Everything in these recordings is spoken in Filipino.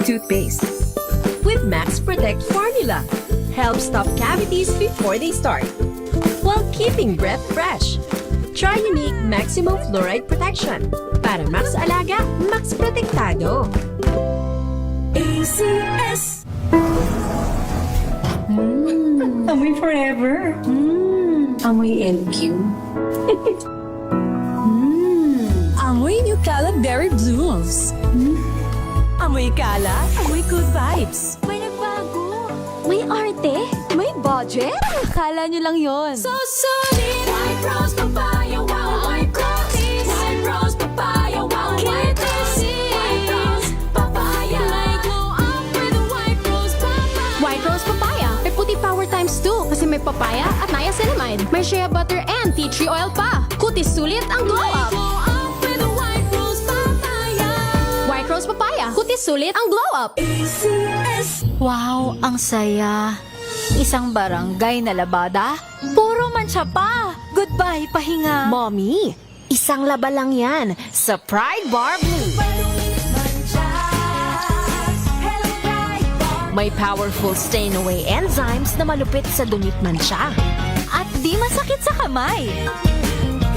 toothpaste. With Max Protect formula, helps stop cavities before they start, while keeping breath fresh. Try unique maximum fluoride protection para Max Alaga, Max Protektado. ACS. Amoy forever. Amoy LQ. Amoy New Cala Berry Blooms. Amoy Cala, amoy good vibes. May nagbago. May arte. May budget. Akala nyo lang yon. So solid. White Rose Papaya. Wow, White Rose. White Rose Papaya. Wow, White Rose. White Rose Papaya. May glow up with the White Rose Papaya. White Rose Papaya. May puti power times 2 kasi may papaya at niacinamide. May shea butter and tea tree oil pa. Kutis sulit ang glow up. Glow up with the White Rose Papaya. White Rose Papaya. Kutis sulit ang glow up. ACS. Wow, ang saya. Isang barangay na labada, puro mancha pa. Goodbye, pahinga. Mommy, isang laba lang yan sa Pride Bar Blue. May powerful stain-away enzymes na malupit sa dumit mancha. At di masakit sa kamay.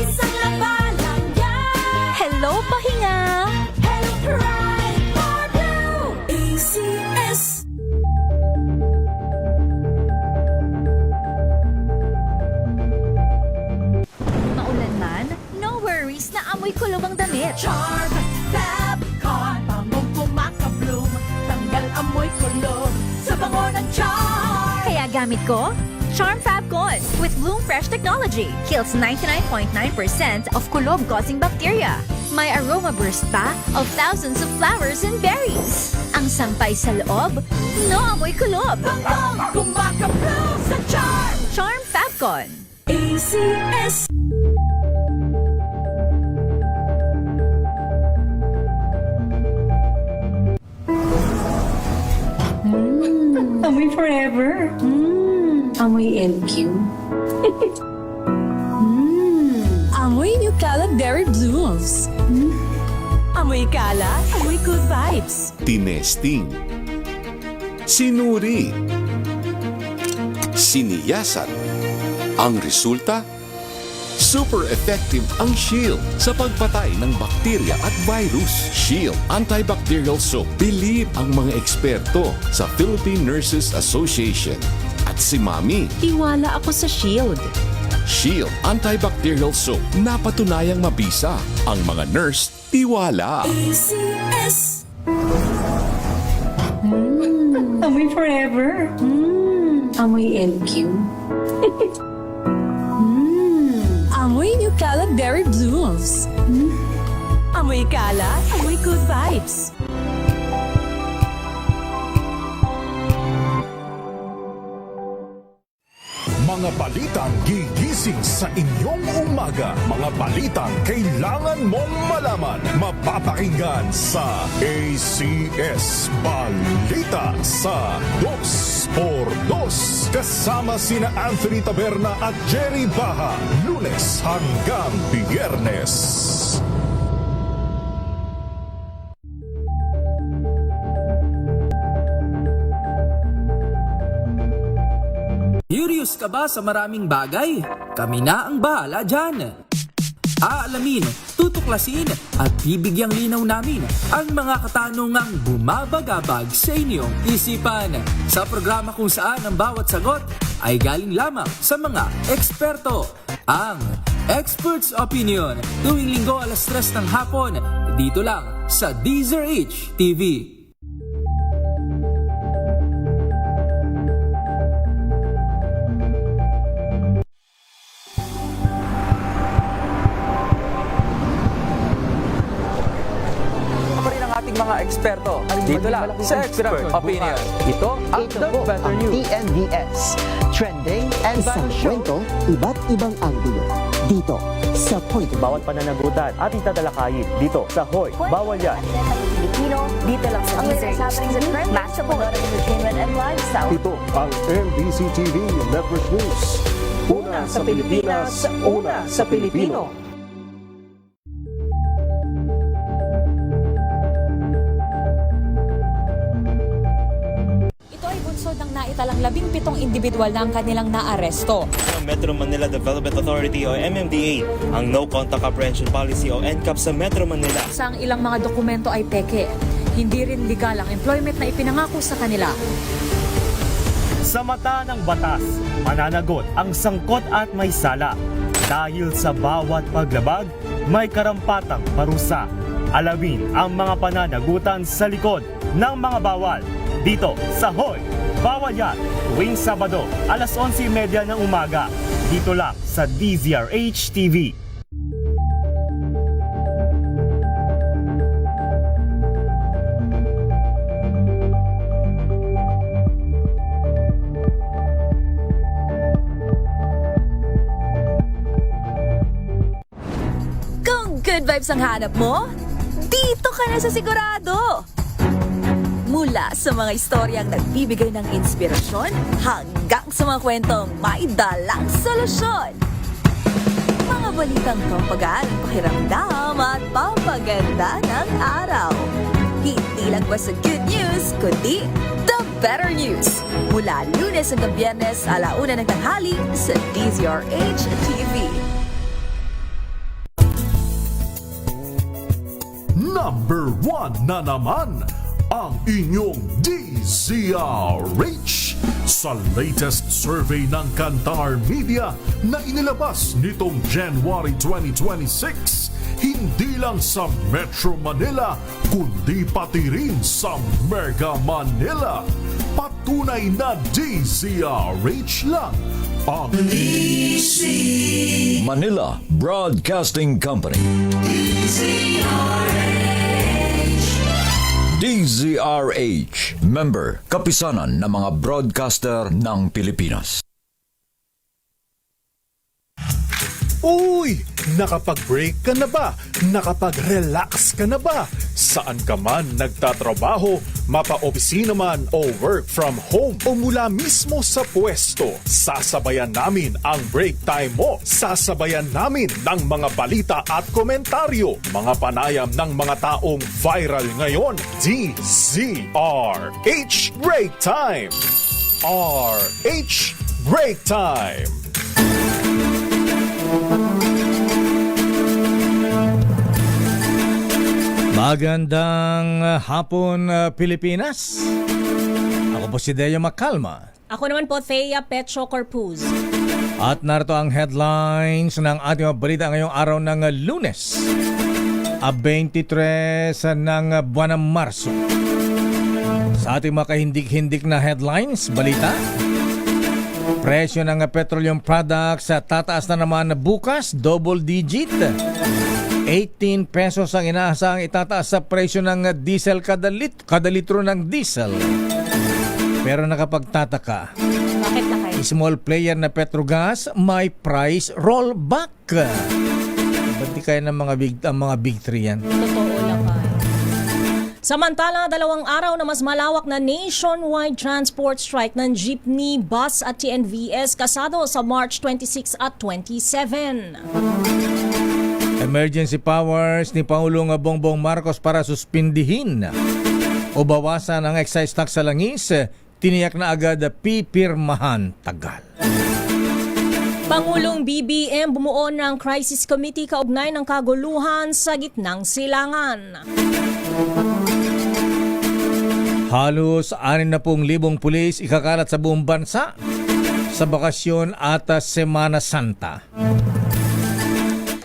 Isang laba lang yan. Hello, pahinga. Hello, Pride Bar Blue. ACS. Maulan man, no worries na amoy kulog ang damit. Charm Fabcon, bangong kumakabloom, tanggal amoy kulog sa bango ng charm. Kaya gamit ko, Charm Fabcon with Bloom Fresh technology. Kills 99.9% of kulog-causing bacteria. May aroma burst pa of thousands of flowers and berries. Ang sampay sa loob, no amoy kulob. Bangong kumakabloom sa charm. Charm Fabcon. ACS. Amoy forever. Amoy LQ. Amoy New Cala Berry Blooms. Amoy Cala, amoy good vibes. Tinesting, sinuri, siniyasan. Ang resulta? Super effective ang Shield sa pagpatay ng bakterya at virus. Shield Antibacterial Soap. Believe ang mga eksperto sa Philippine Nurses Association. At si Mami. Tiwala ako sa Shield. Shield Antibacterial Soap. Napatunayang mabisa. Ang mga nurse, tiwala. ACS. Amoy forever. Amoy LQ. Amoy New Cala Berry Blooms. Amoy Cala, amoy good vibes. Mga balitang gigising sa inyong umaga. Mga balitang kailangan mong malaman. Mapapakinggan sa ACS Balita sa 2x2. Kasama sina Anthony Taberna at Jerry Baha. Lunes hanggang Biyernes. Curious ka ba sa maraming bagay? Kami na ang bahala dyan. Aalamin, tutuklasin at bibigyang linaw namin ang mga katanungang bumabagabag sa inyong isipan. Sa programa kung saan ang bawat sagot ay galing lamang sa mga eksperto. Ang Expert's Opinion tuwing linggo alas 3 ng hapon dito lang sa DZRH TV. Mga eksperto dito lang sa Expert Opinion. Ito ang The Better News. TNVS. Trending and fashion. Kwento, iba't ibang anggulo. Dito sa Point. Bawat pananagutan ating tatalakayin dito sa Hoy. Bawal yan. Pilipino, dito lang sa DZRH. Matchable entertainment and lifestyle. Ito ang MBC TV Network News. Una sa Pilipinas, una sa Pilipino. ng naitalang 17 individual na ang kanilang naaresto. Metro Manila Development Authority o MMDA ang No Contact Apprehension Policy o NCAP sa Metro Manila. Sa ang ilang mga dokumento ay peke. Hindi rin legal ang employment na ipinangako sa kanila. Sa mata ng batas, mananagot ang sangkot at may sala. Dahil sa bawat paglabag, may karampatang parusa. Alamin ang mga pananagutan sa likod ng mga bawal. Dito sa Hoy! Bawal Yan! Tuwing Sabado, alas 11:30 ng umaga. Dito lang sa DZRH TV. Kung good vibes ang hanap mo, dito ka na sa sigurado! Mula sa mga istoryang nagbibigay ng inspirasyon hanggang sa mga kwentong may dalang solusyon. Mga balitang pampagaan ang pakiramdam at pampaganda ng araw. Hindi lang ba sa good news, kundi the better news. Mula Lunes hanggang Biyernes, 1:00 ng tanghali sa DZRH TV. Number 1 na naman ang inyong DZRH sa latest survey ng Kantar Media na inilabas nitong January 2026. Hindi lang sa Metro Manila, kundi pati rin sa Mega Manila. Patunay na DZRH lang ang Manila Broadcasting Company. DZRH, member, kapisanan ng mga broadcaster ng Pilipinas. Uy! Nakapag-break ka na ba? Nakapag-relax ka na ba? Saan ka man nagtatrabaho, mapa-opisina man o work from home o mula mismo sa pwesto, sasabayan namin ang break time mo. Sasabayan namin ng mga balita at komentaryo, mga panayam ng mga taong viral ngayon. DZRH Break Time! RH Break Time! Magandang hapon, Pilipinas. Ako po si Deo Macalma. Ako naman po, Thea Petro Corpuz. At narito ang headlines ng ating mga balita ngayong araw ng Lunes, 23 ng buwan ng Marso. Sa ating mga kahindik-hindik na headlines, balita, presyo ng petroleum products tataas na naman bukas, double digit. 18 pesos ang inaasahang itataas sa presyo ng diesel kada litro ng diesel. Pero nakapagtataka, bakit na kayo? Small player na Petrogas may price rollback. Ba't di kaya ng mga big three yan? Totoo lang ba? Samantala, 2 araw na mas malawak na nationwide transport strike ng jeepney, bus at TNVS kasado sa March 26 at 27. Emergency powers ni Pangulong Bongbong Marcos para suspindihin o bawasan ang excise tax sa langis, tiniyak na agad pipirmahan tagal. Pangulong BBM bumuo ng crisis committee kaugnay ng kaguluhan sa gitnang silangan. Halos 60,000 pulis ikakalat sa buong bansa sa bakasyon at Semana Santa.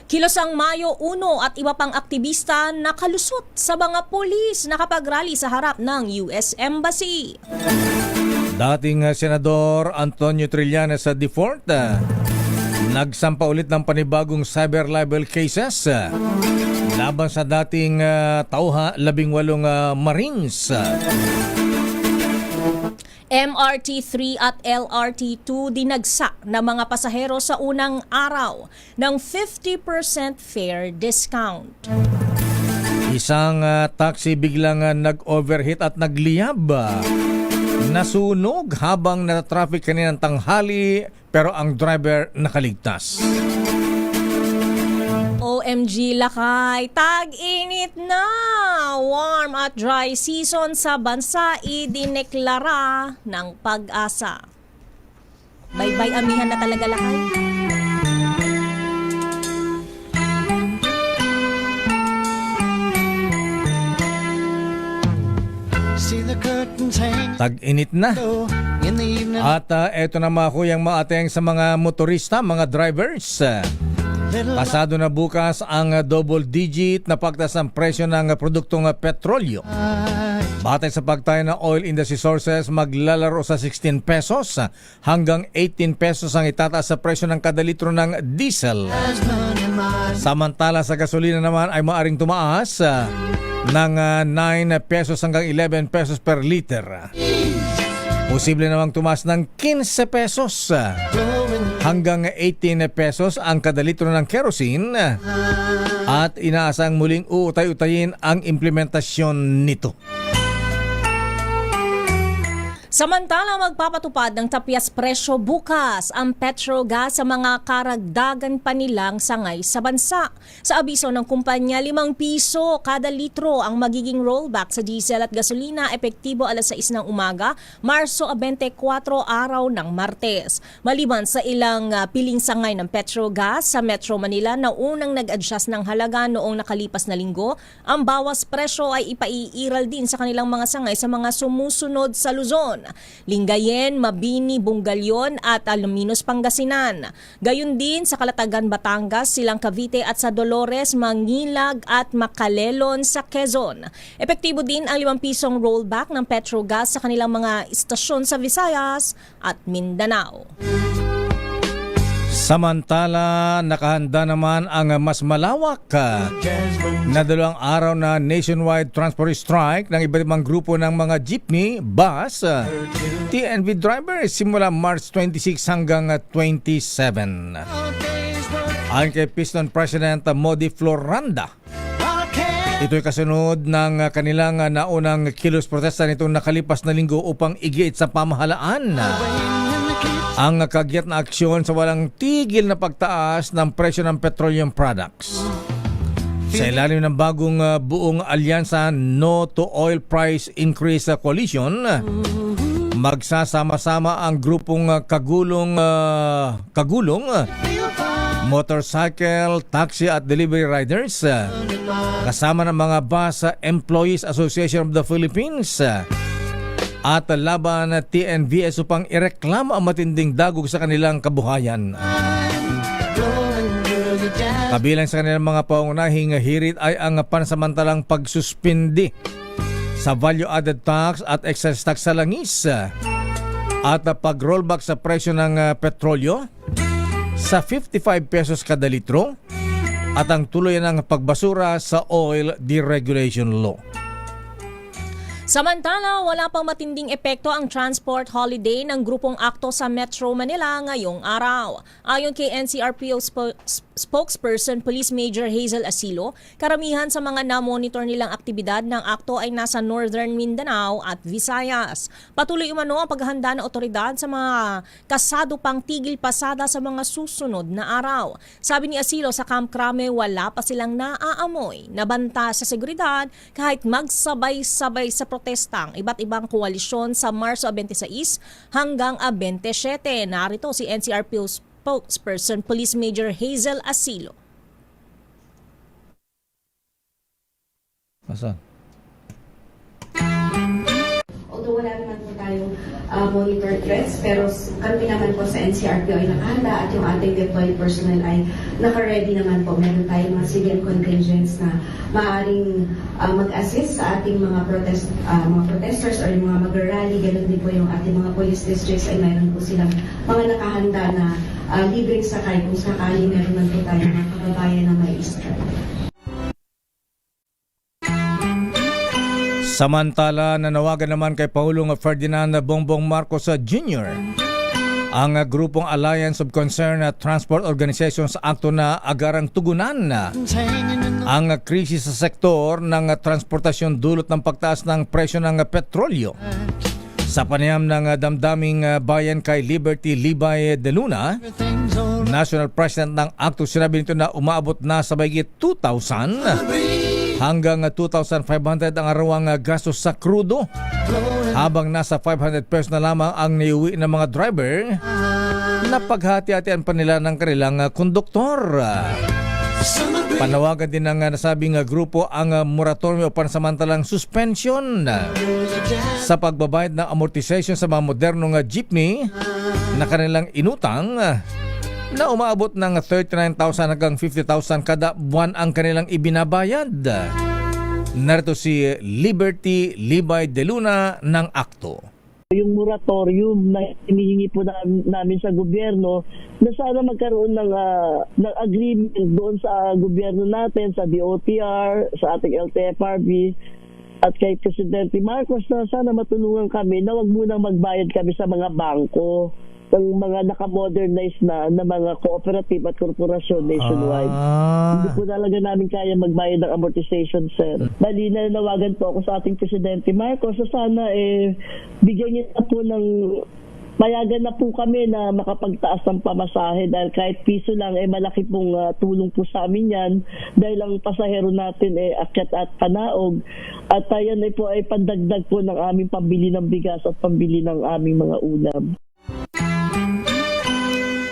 Kilosang Mayo 1 at iba pang aktivista nakalusot sa mga pulis nakapag-rally sa harap ng US Embassy. Dating Senador Antonio Trillanes sa default, nagsampa ulit ng panibagong cyber libel cases laban sa dating tauha 18 Marines. MRT-3 at LRT-2 dinagsa ng mga pasahero sa unang araw ng 50% fare discount. Isang taxi biglang nag-overheat at nagliyab. Nasunog habang natatraffic kaninang tanghali pero ang driver nakaligtas. OMG Lakay, tag-init na! Warm at dry season sa bansa idineklara ng Pag-asa. Bye-bye amihan na talaga Lakay. Tag-init na. At eto na mga kuyang maateng sa mga motorista, mga drivers. Pasado na bukas ang double digit na pagtaas ng presyo ng produktong petrolyo. Batay sa pagtayo ng oil industry sources, maglalaro sa 16 pesos hanggang 18 pesos ang itataas sa presyo ng kada litro ng diesel. Samantala sa gasolina naman ay maaring tumaas ng 9 pesos hanggang 11 pesos per liter. Posible namang tumaas ng 15 pesos hanggang 18 pesos ang kada litro ng kerosene at inaasang muling uutay-utayin ang implementasyon nito. Samantala, magpapatupad ng tapyas presyo bukas ang Petrogas sa mga karagdagan pa nilang sangay sa bansa. Sa abiso ng kumpanya, 5 piso kada litro ang magiging rollback sa diesel at gasolina epektibo alas 6 ng umaga, Marso 24 araw ng Martes. Maliban sa ilang piling sangay ng Petrogas sa Metro Manila na unang nag-adjust ng halaga noong nakalipas na linggo, ang bawas presyo ay ipaiiral din sa kanilang mga sangay sa mga sumusunod sa Luzon, Lingayen, Mabini, Bungalyon at Alaminos, Pangasinan. Gayon din sa Calatagan, Batangas, Silang Cavite at sa Dolores, Mangilag at Macalelon sa Quezon. Epektibo din ang 5 pisong rollback ng Petrogas sa kanilang mga istasyon sa Visayas at Mindanao. Samantala, nakahanda naman ang mas malawak na 2 araw na nationwide transport strike ng iba't ibang grupo ng mga jeepney, bus, TNV drivers simula March 26 hanggang 27. Ayon kay Piston President Modi Floranda, ito'y kasunod ng kanilang naunang kilos protesta nitong nakalipas na linggo upang igiit sa pamahalaan ang kagyat na aksyon sa walang tigil na pagtaas ng presyo ng petroleum products. Sa ilalim ng bagong buong alyansa No to Oil Price Increase Coalition, magsasama-sama ang grupong kagulong, motorcycle, taxi at delivery riders, kasama ng mga Bus Employees Association of the Philippines at laban TNVS upang ireklamo ang matinding dagok sa kanilang kabuhayan. Kabilang sa kanilang mga pangunahing hirit ay ang pansamantalang pagsuspindi sa value-added tax at excise tax sa langis at pag-rollback sa presyo ng petrolyo sa 55 pesos kada litro at ang tuluyan ng pagbasura sa oil deregulation law. Samantala, wala pang matinding epekto ang transport holiday ng grupong akto sa Metro Manila ngayong araw. Ayon kay NCRPO spokesperson Police Major Hazel Asilo, karamihan sa mga na-monitor nilang aktibidad ng akto ay nasa Northern Mindanao at Visayas. Patuloy umano ang paghahanda ng otoridad sa mga kasado pang tigil pasada sa mga susunod na araw. Sabi ni Asilo, sa Camp Crame wala pa silang naaamoy na banta sa seguridad kahit magsabay-sabay sa protesta ang iba't ibang koalisyon sa Marso 26 hanggang 27. Narito si NCRPO spokesperson Police Major Hazel Asilo. Asan? Although wala naman po tayong monitor threats, pero kami naman po sa NCRPO ay nakahanda at yung ating deployed personnel ay naka-ready naman po. Meron tayong mga civil contingents na maaaring mag-assist sa ating mga protesters or yung mga mag-rally. Ganun din po yung ating mga police districts ay meron po silang mga nakahanda na libreng sakay kung sakali meron man po tayong mga kababayan na may strike. Samantala, nanawagan naman kay Pangulong Ferdinand Bongbong Marcos Jr. ang grupong Alliance of Concerned Transport Organizations akto na agarang tugunan ang krisis sa sektor ng transportasyon dulot ng pagtaas ng presyo ng petrolyo. Sa panayam ng damdaming bayan kay Liberty Libay de Luna, national president ng ACTO, sinabi nito na umaabot na sa mahigit 2,000 hanggang 2,500 ang arawang gastos sa krudo, habang nasa 500 pesos na lamang ang niuwi ng mga driver na paghati-hatian pa nila ng kanilang konduktor. Panawagan din ng nasabing grupo ang moratorium o pansamantalang suspension sa pagbabayad ng amortization sa mga modernong jeepney na kanilang inutang na umaabot ng 39,000 hanggang 50,000 kada buwan ang kanilang ibinabayad. Narito si Liberty Libay de Luna ng ACTO. Yung moratorium na hinihingi po namin sa gobyerno na sana magkaroon ng agreement doon sa gobyerno natin, sa DOTR, sa ating LTFRB at kay Presidente Marcos na sana matulungan kami na wag munang magbayad kami sa mga bangko ng mga naka-modernize na mga cooperative at korporasyon nationwide. Hindi po talaga namin kaya magbayad ng amortization, sir. Bali, nanawagan po ako sa ating Presidente Marcos so sana bigyan niya na po ng mayagan na po kami na makapagtaas ng pamasahe dahil kahit piso lang malaki pong tulong po sa amin yan dahil ang pasahero natin akyat at panaog at yan po ay pandagdag po ng aming pambili ng bigas at pambili ng aming mga ulam.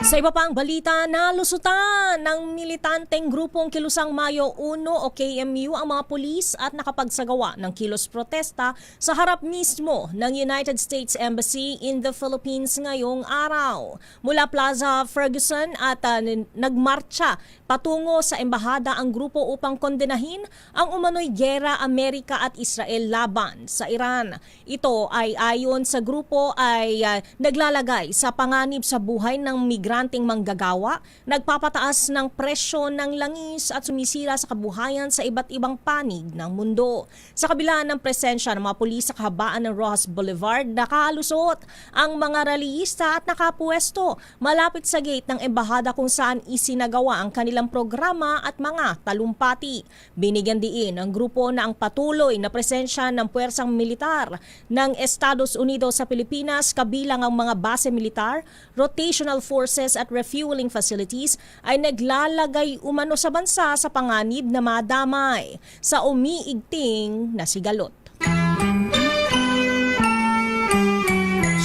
Sa iba pang balita, nalusutan ng militanteng grupong Kilusang Mayo 1 o KMU ang mga pulis at nakapagsagawa ng kilos protesta sa harap mismo ng United States Embassy in the Philippines ngayong araw. Mula Plaza Ferguson at nagmarcha patungo sa embahada ang grupo upang kondenahin ang umano'y giyera Amerika at Israel laban sa Iran. Ito ay ayon sa grupo ay naglalagay sa panganib sa buhay ng migranteng manggagawa, nagpapataas ng presyo ng langis at sumisira sa kabuhayan sa iba't ibang panig ng mundo. Sa kabila ng presensya ng mga pulis sa kahabaan ng Rojas Boulevard, nakalusot ang mga rallyista at nakapuesto malapit sa gate ng embahada kung saan isinagawa ang kanilang programa at mga talumpati. Binigyan diin ang grupo na ang patuloy na presensya ng puwersang militar ng Estados Unidos sa Pilipinas kabilang ang mga base militar, rotational forces at refueling facilities ay naglalagay umano sa bansa sa panganib na madamay sa umiigting na sigalot.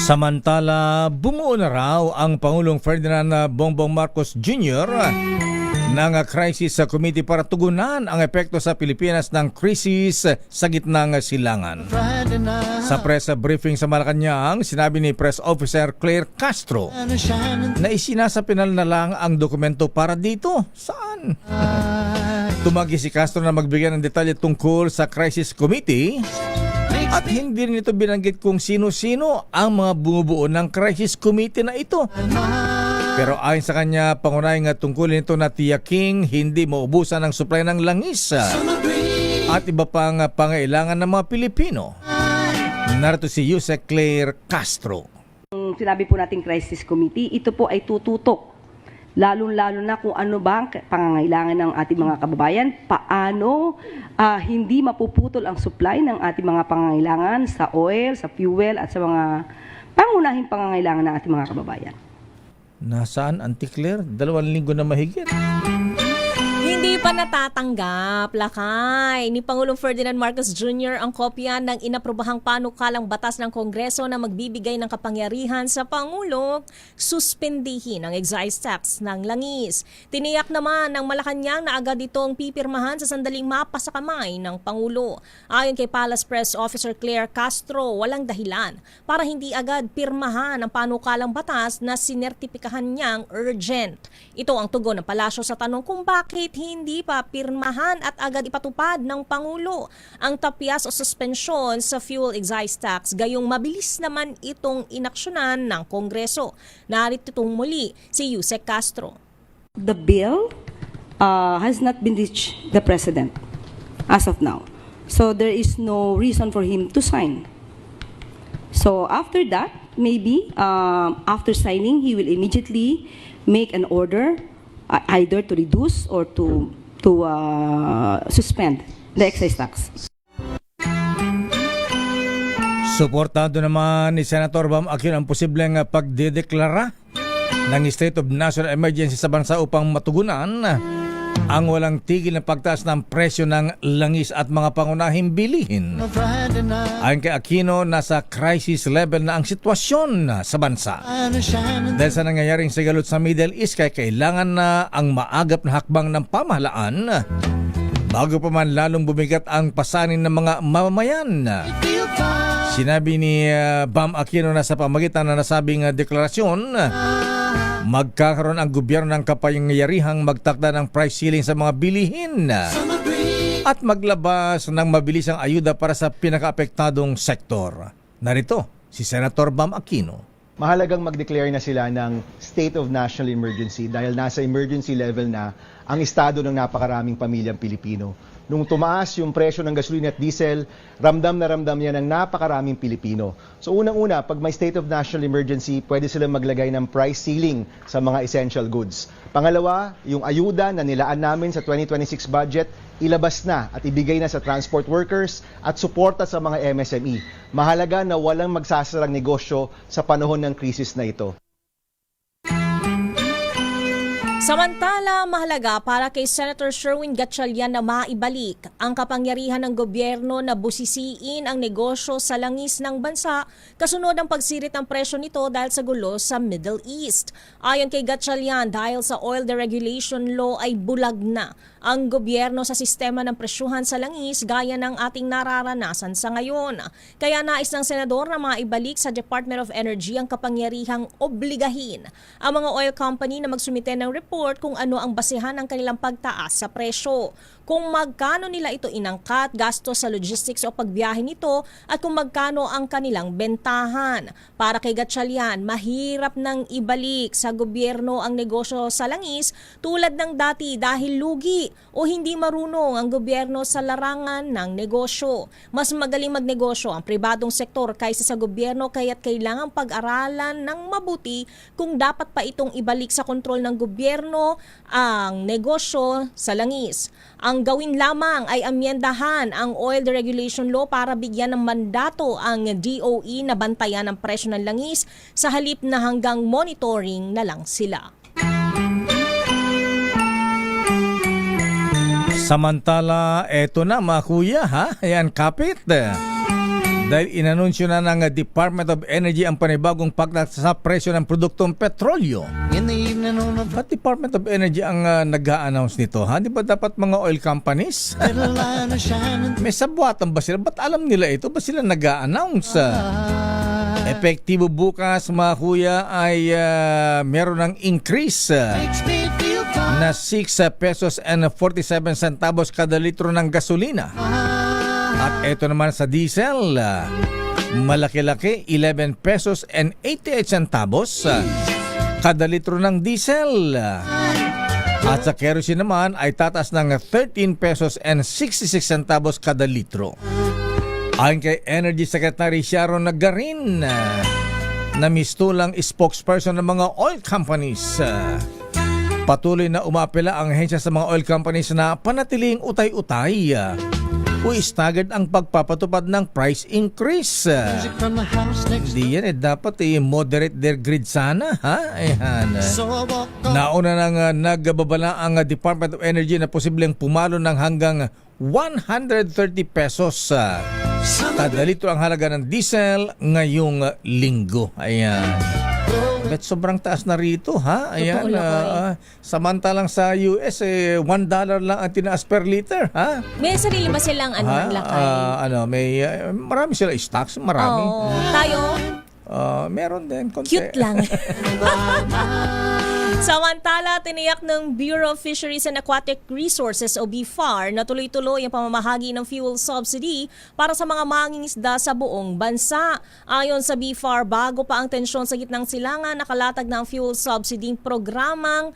Samantala, bumuo na raw ang Pangulong Ferdinand Bongbong Marcos Jr. ng Crisis Committee para tugunan ang epekto sa Pilipinas ng krisis sa gitnang silangan. Sa press briefing sa Malacanang, sinabi ni Press Officer Claire Castro na isinasapinal na lang ang dokumento para dito. Saan? Tumagi si Castro na magbigay ng detalye tungkol sa Crisis Committee at hindi rin ito binanggit kung sino-sino ang mga bumubuo ng Crisis Committee na ito. Pero ayon sa kanya, pangunahing tungkulin ito na tiyaking hindi maubusan ang supply ng langis at iba pang pangailangan ng mga Pilipino. Narito si Yusek Claire Castro. Sinabi po natin Crisis Committee, ito po ay tututok lalo-lalo na kung ano ba ang pangangailangan ng ating mga kababayan, paano hindi mapuputol ang supply ng ating mga pangangailangan sa oil, sa fuel at sa mga pangunahing pangangailangan ng ating mga kababayan. Nasaan, Auntie Claire? 2 linggo na mahigit. Hindi pa natatanggap, lakay, ni Pangulong Ferdinand Marcos Jr. ang kopya ng inaprobahang panukalang batas ng Kongreso na magbibigay ng kapangyarihan sa Pangulo suspendihin ang excise tax ng langis. Tiniyak naman ng Malacanang na agad itong pipirmahan sa sandaling mapasa kamay ng Pangulo. Ayon kay Palace Press Officer Claire Castro, walang dahilan para hindi agad pirmahan ang panukalang batas na sinertipikahan niyang urgent. Ito ang tugon ng palasyo sa tanong kung bakit hindi pa pirmahan at agad ipatupad ng Pangulo ang tapyas o suspensyon sa fuel excise tax, gayong mabilis naman itong inaksyonan ng Kongreso. Narito itong muli si Yusek Castro. The bill has not been reached the President as of now. So there is no reason for him to sign. So after that, maybe after signing, he will immediately make an order either to reduce or to suspend the excise tax. Suportado naman ni Senator Bam Aquino ang posibleng pagdedeklara ng State of National Emergency sa bansa upang matugunan ang walang tigil na pagtaas ng presyo ng langis at mga pangunahing bilihin. Ayon kay Aquino, nasa crisis level na ang sitwasyon sa bansa. Dahil sa nangyayaring sigalot sa Middle East, kaya kailangan na ang maagap na hakbang ng pamahalaan bago pa man lalong bumigat ang pasanin ng mga mamamayan. Sinabi ni Bam Aquino na sa pamagitan na nasabing deklarasyon, magkakaroon ang gobyerno ng kapangyarihang magtakda ng price ceiling sa mga bilihin at maglabas ng mabilisang ayuda para sa pinakaapektadong sektor. Narito si Senator Bam Aquino. Mahalagang mag-declare na sila ng state of national emergency dahil nasa emergency level na ang estado ng napakaraming pamilyang Pilipino. Nung tumaas yung presyo ng gasolina at diesel, ramdam na ramdam yan ng napakaraming Pilipino. So unang-una, pag may state of national emergency, pwede silang maglagay ng price ceiling sa mga essential goods. Pangalawa, yung ayuda na nilaan namin sa 2026 budget, ilabas na at ibigay na sa transport workers at suporta sa mga MSME. Mahalaga na walang magsasarang negosyo sa panahon ng krisis na ito. Samantala, mahalaga para kay Senator Sherwin Gatchalian na maibalik ang kapangyarihan ng gobyerno na busisiin ang negosyo sa langis ng bansa kasunod ng pagsirit ng presyo nito dahil sa gulo sa Middle East. Ayon kay Gatchalian, dahil sa oil deregulation law ay bulag na ang gobyerno sa sistema ng presyuhan sa langis gaya ng ating nararanasan sa ngayon. Kaya nais ng senador na maibalik sa Department of Energy ang kapangyarihang obligahin ang mga oil company na magsumite ng report kung ano ang basehan ng kanilang pagtaas sa presyo, kung magkano nila ito inangkat, gasto sa logistics o pagbiyahe nito at kung magkano ang kanilang bentahan. Para kay Gatchalian, mahirap nang ibalik sa gobyerno ang negosyo sa langis tulad ng dati dahil lugi o hindi marunong ang gobyerno sa larangan ng negosyo. Mas magaling magnegosyo ang pribadong sektor kaysa sa gobyerno, kaya't kailangang pag-aralan ng mabuti kung dapat pa itong ibalik sa kontrol ng gobyerno ang negosyo sa langis. Ang gawin lamang ay amyendahan ang oil deregulation law para bigyan ng mandato ang DOE na bantayan ang presyo ng langis sa halip na hanggang monitoring na lang sila. Samantala, eto na mga kuya ha, ayan kapit. Dahil inanunsyo na ng Department of Energy ang panibagong pagtaas sa presyo ng produktong petrolyo. Ba't Department of Energy ang nag-a-announce nito? Ha? Di ba dapat mga oil companies? May sabuatan ba sila? Ba't alam nila ito? Ba't sila nag-a-announce? Epektibo bukas mga kuya ay meron ng increase na 6 pesos and 47 centavos kada litro ng gasolina. At eto naman sa diesel, malaki-laki 11 pesos and 88 centavos kada litro ng diesel. At sa kerosene naman ay tataas ng 13 pesos and 66 centavos kada litro. Ayon kay Energy Secretary Sharon Garin, na mistulang spokesperson ng mga oil companies, patuloy na umapela ang ahensya sa mga oil companies na panatiling utay-utay o staggered ang pagpapatupad ng price increase. Hindi yan dapat moderate their grid sana ha? Ayan. Nauna nang nagbabala ang Department of Energy na posibleng pumalo ng hanggang 130 pesos kada litro ang halaga ng diesel ngayong linggo. Ayan. Bet sobrang taas na rito ha. Ayan. Samantalang sa US $1 lang ang tinaas per liter ha. May sarili ba silang lakay? May marami sila stocks, marami. Tayo? Meron din konti. Cute lang. Samantala, tiniyak ng Bureau of Fisheries and Aquatic Resources o BFAR na tuloy-tuloy ang pamamahagi ng fuel subsidy para sa mga mangingisda sa buong bansa. Ayon sa BFAR, bago pa ang tensyon sa gitnang silangan, nakalatag na ang fuel subsidy programang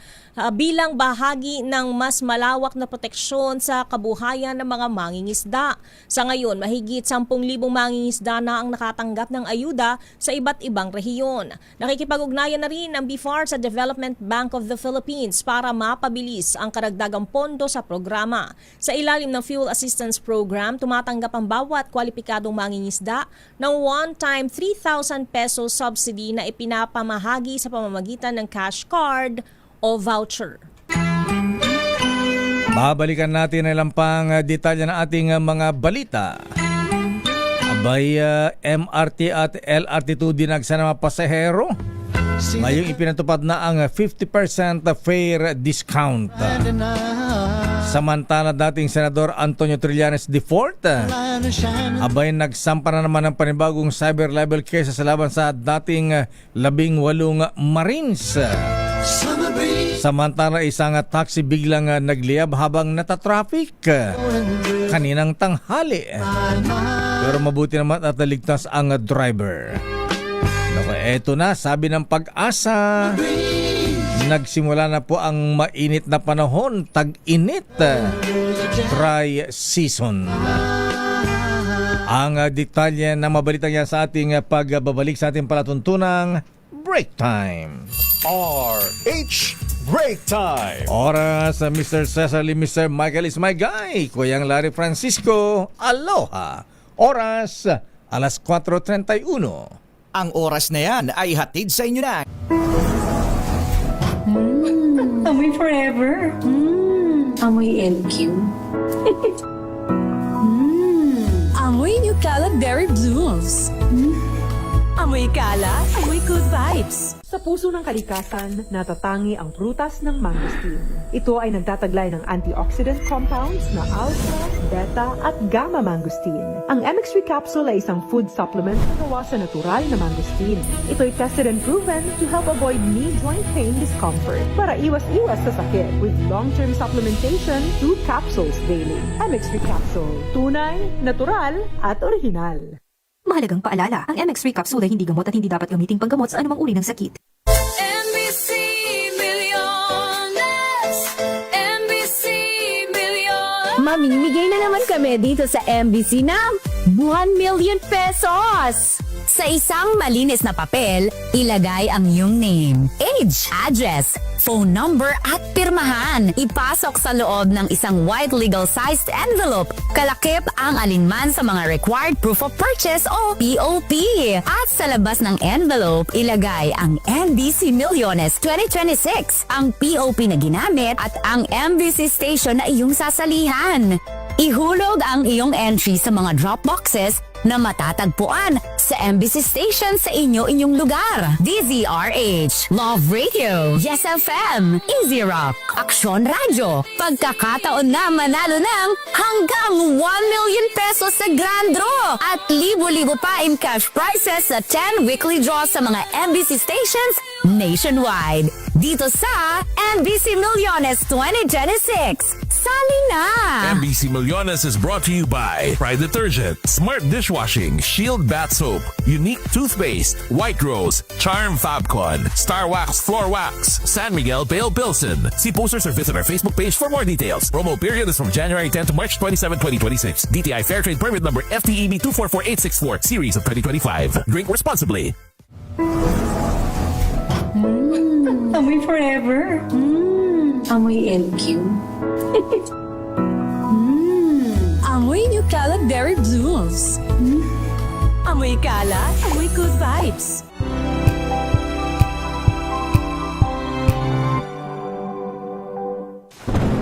bilang bahagi ng mas malawak na proteksyon sa kabuhayan ng mga mangingisda. Sa ngayon, mahigit 10,000 mangingisda na ang nakatanggap ng ayuda sa iba't ibang rehiyon. Nakikipag-ugnayan na rin ang BFAR sa Development Bank of the Philippines para mapabilis ang karagdagang pondo sa programa. Sa ilalim ng Fuel Assistance Program, tumatanggap ang bawat kwalipikadong mangingisda ng one-time 3,000 peso subsidy na ipinapamahagi sa pamamagitan ng cash card o voucher. Babalikan natin ang ilang pang detalye ng ating mga balita. Abay, MRT at LRT2 dinagsa ng mga pasahero. Ngayong ipinatupad na ang 50% fare discount. Samantala dating Senador Antonio Trillanes IV, abay nagsampa na naman ng panibagong cyber libel case sa laban sa dating 18 Marines. Samantala isang taxi biglang nagliyab habang natatraffic kaninang tanghali. Pero mabuti naman at naligtas ang driver. Eto na, sabi ng Pag-asa, nagsimula na po ang mainit na panahon, tag-init, dry season. Ang detalye na mabalitang yan sa ating pagbabalik sa ating palatuntunang Break Time. RH Break Time. Oras, Mr. Cesar Lee, Mr. Michael is my guy. Kuyang Larry Francisco, aloha. Oras, alas 4:31. Ang oras na yan ay hatid sa inyo na. Amoy forever. Amoy LQ. Amoy New Cala Berry Blooms. Amoy Cala, amoy good vibes. Sa puso ng kalikasan, natatangi ang prutas ng mangosteen. Ito ay nagtataglay ng antioxidant compounds na alpha, beta at gamma mangosteen. Ang MX3 capsule ay isang food supplement na gawa sa natural na mangosteen. Ito ay tested and proven to help avoid knee joint pain discomfort para iwas-iwas sa sakit with long-term supplementation 2 capsules daily. MX3 capsule, tunay, natural at original. Mahalagang paalala, ang MX3 capsule ay hindi gamot at hindi dapat gamiting panggamot sa anumang uri ng sakit. MBC Milyones! MBC Milyones! Mamimigay na naman kami dito sa MBC ng 1 million pesos! Sa isang malinis na papel, ilagay ang iyong name, age, address, phone number at pirmahan. Ipasok sa loob ng isang white legal-sized envelope. Kalakip ang alinman sa mga required proof of purchase o POP. At sa labas ng envelope, ilagay ang MBC Milyones 2026, ang POP na ginamit at ang MBC station na iyong sasalihan. Ihulog ang iyong entry sa mga drop boxes na matatagpuan sa MBC station sa inyong lugar. DZRH, Love Radio, Yes FM, Easy Rock, Aksyon Radio. Pagkakataon na manalo ng hanggang 1 million pesos sa Grand Draw at libo-libo pa in cash prizes sa 10 weekly draws sa mga MBC stations nationwide. Dito sa MBC Milyones 2026. Sali na! MBC Milyones is brought to you by Pride Detergent, Smart Dishwashing, Shield Bath Soap, Unique Toothpaste, White Rose, Charm Fabcon, Star Wax Floor Wax, San Miguel Pale Pilsen. See posters or visit our Facebook page for more details. Promo period is from January 10 to March 27, 2026. DTI Fairtrade Permit Number FTEB 244864, Series of 2025. Drink responsibly. Amoy forever. Amoy LQ. Amoy New Cala Berry Blooms. Amoy Cala, amoy good vibes.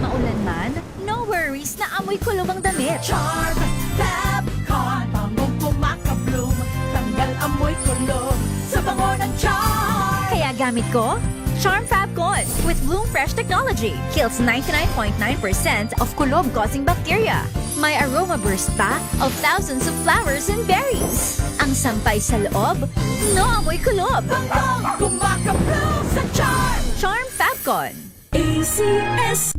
Maulan man, no worries na amoy kulob ang damit. Charm, Fabcon, bangong kumakabloom, tanggal amoy kulob sa bango ng charm. Kaya gamit ko, Charm Fabcon with Bloom Fresh Technology. Kills 99.9% of kulob-causing bacteria. May aroma burst pa of thousands of flowers and berries. Ang sampay sa loob, no amoy kulob. Bangong kumakabloom sa charm. Charm Fabcon. ACS.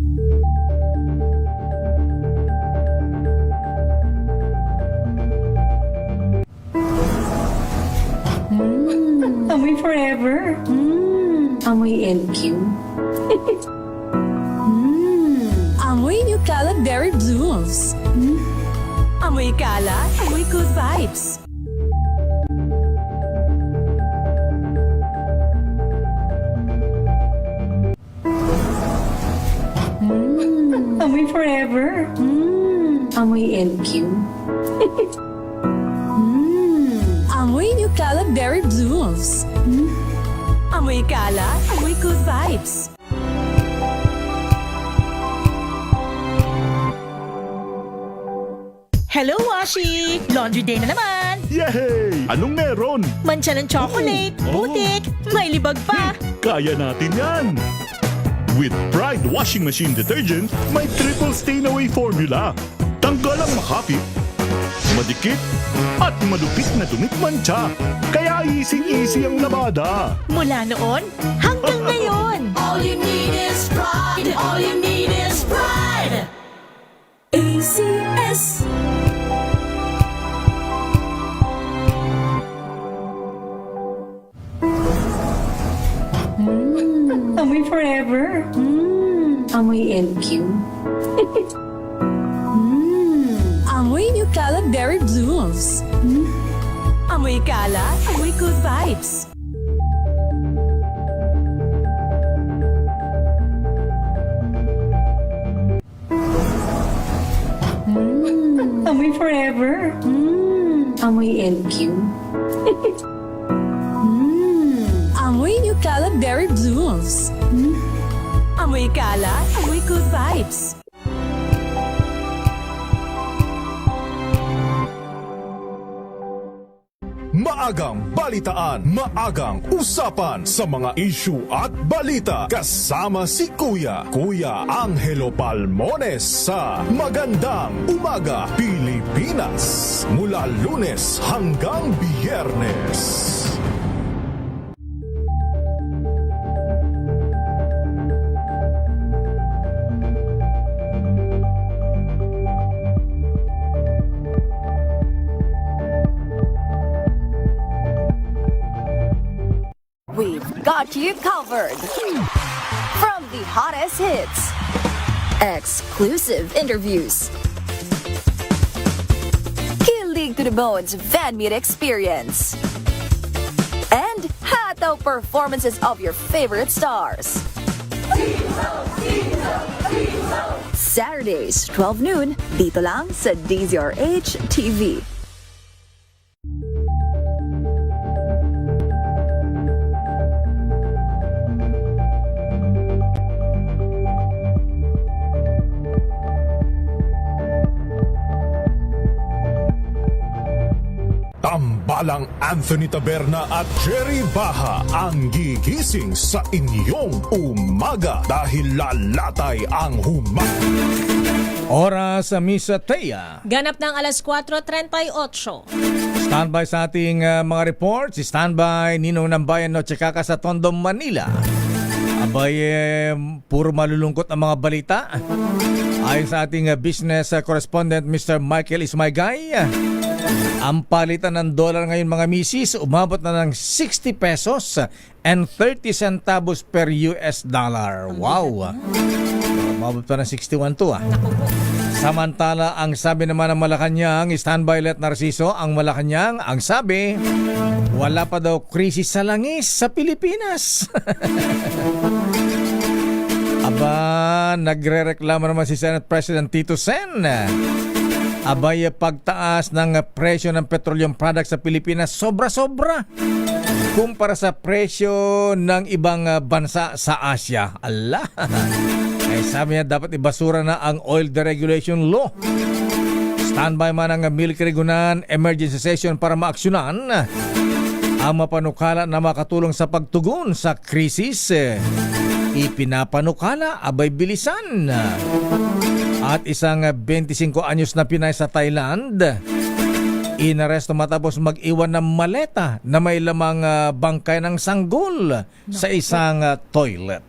Amoy forever. Amoy LQ. Amoy New Cala Berry Blooms. Amoy Cala, amoy good vibes. forever. Amoy LQ. Amoy New Cala Berry Blooms. Amoy Cala, amoy good vibes. Hello, Washi! Laundry day na naman! Yay! Anong meron? Mancha ng chocolate, putik, may libag pa! Kaya natin yan! With Pride Washing Machine Detergent, may triple stain-away formula. Tanggal ang makapit, madikit, at malupit na dumit mancha. Kaya easy-easy ang labada. Mula noon hanggang ngayon! All you need is pride. All you need is pride. ACS. Amoy forever. Amoy LQ. Amoy New Cala Berry Blooms. Amoy Cala, amoy good vibes. Amoy forever. Amoy LQ. Amoy New Cala Berry Blooms. Amoy Cala, amoy good vibes. Maagang balitaan, maagang usapan sa mga issue at balita. Kasama si Kuya Angelo Palmones sa Magandang Umaga Pilipinas. Mula Lunes hanggang Biyernes. We've got you covered. From the hottest hits, exclusive interviews, kilig to the bones fan meet experience, and hataw performances of your favorite stars. Saturdays, 12 noon, dito lang sa DZRH TV. Tambalang Anthony Taberna at Jerry Baha ang gigising sa inyong umaga dahil lalatay ang Oras sa Misa Thea. Ganap ng alas 4:38. Standby sa ating mga reports. Standby Ninong ng Bayan Noche Kaka sa Tondo, Manila. Abay, puro malulungkot ang mga balita. Ayon sa ating business correspondent Mr. Michael Ismaygay, ang palitan ng dollar ngayon mga misis, umabot na ng 60 pesos and 30 centavos per US dollar. Wow! Umabot pa ng 61 to Samantala, ang sabi naman ng Malacanang, standby let Narciso, ang Malacanang, ang sabi, wala pa daw krisis sa langis sa Pilipinas. Aba, nagre-reklamo naman si Senate President Tito Sen. Abay, pagtaas ng presyo ng petroleum products sa Pilipinas sobra-sobra kumpara sa presyo ng ibang bansa sa Asia. Allah! Ay sabi niya dapat ibasura na ang oil deregulation law. Standby man ang Milky Rigunan emergency session para maaksyonan ang mapanukala na makatulong sa pagtugon sa krisis. Ipinapanukala, abay bilisan. At isang 25 anyos na Pinay sa Thailand, inaresto matapos mag-iwan ng maleta na may lamang bangkay ng sanggol sa isang toilet.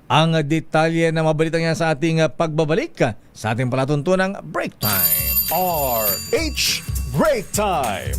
Ang detalye na mabalitang yan sa ating pagbabalik sa ating palatuntunang Break Time. RH Break Time.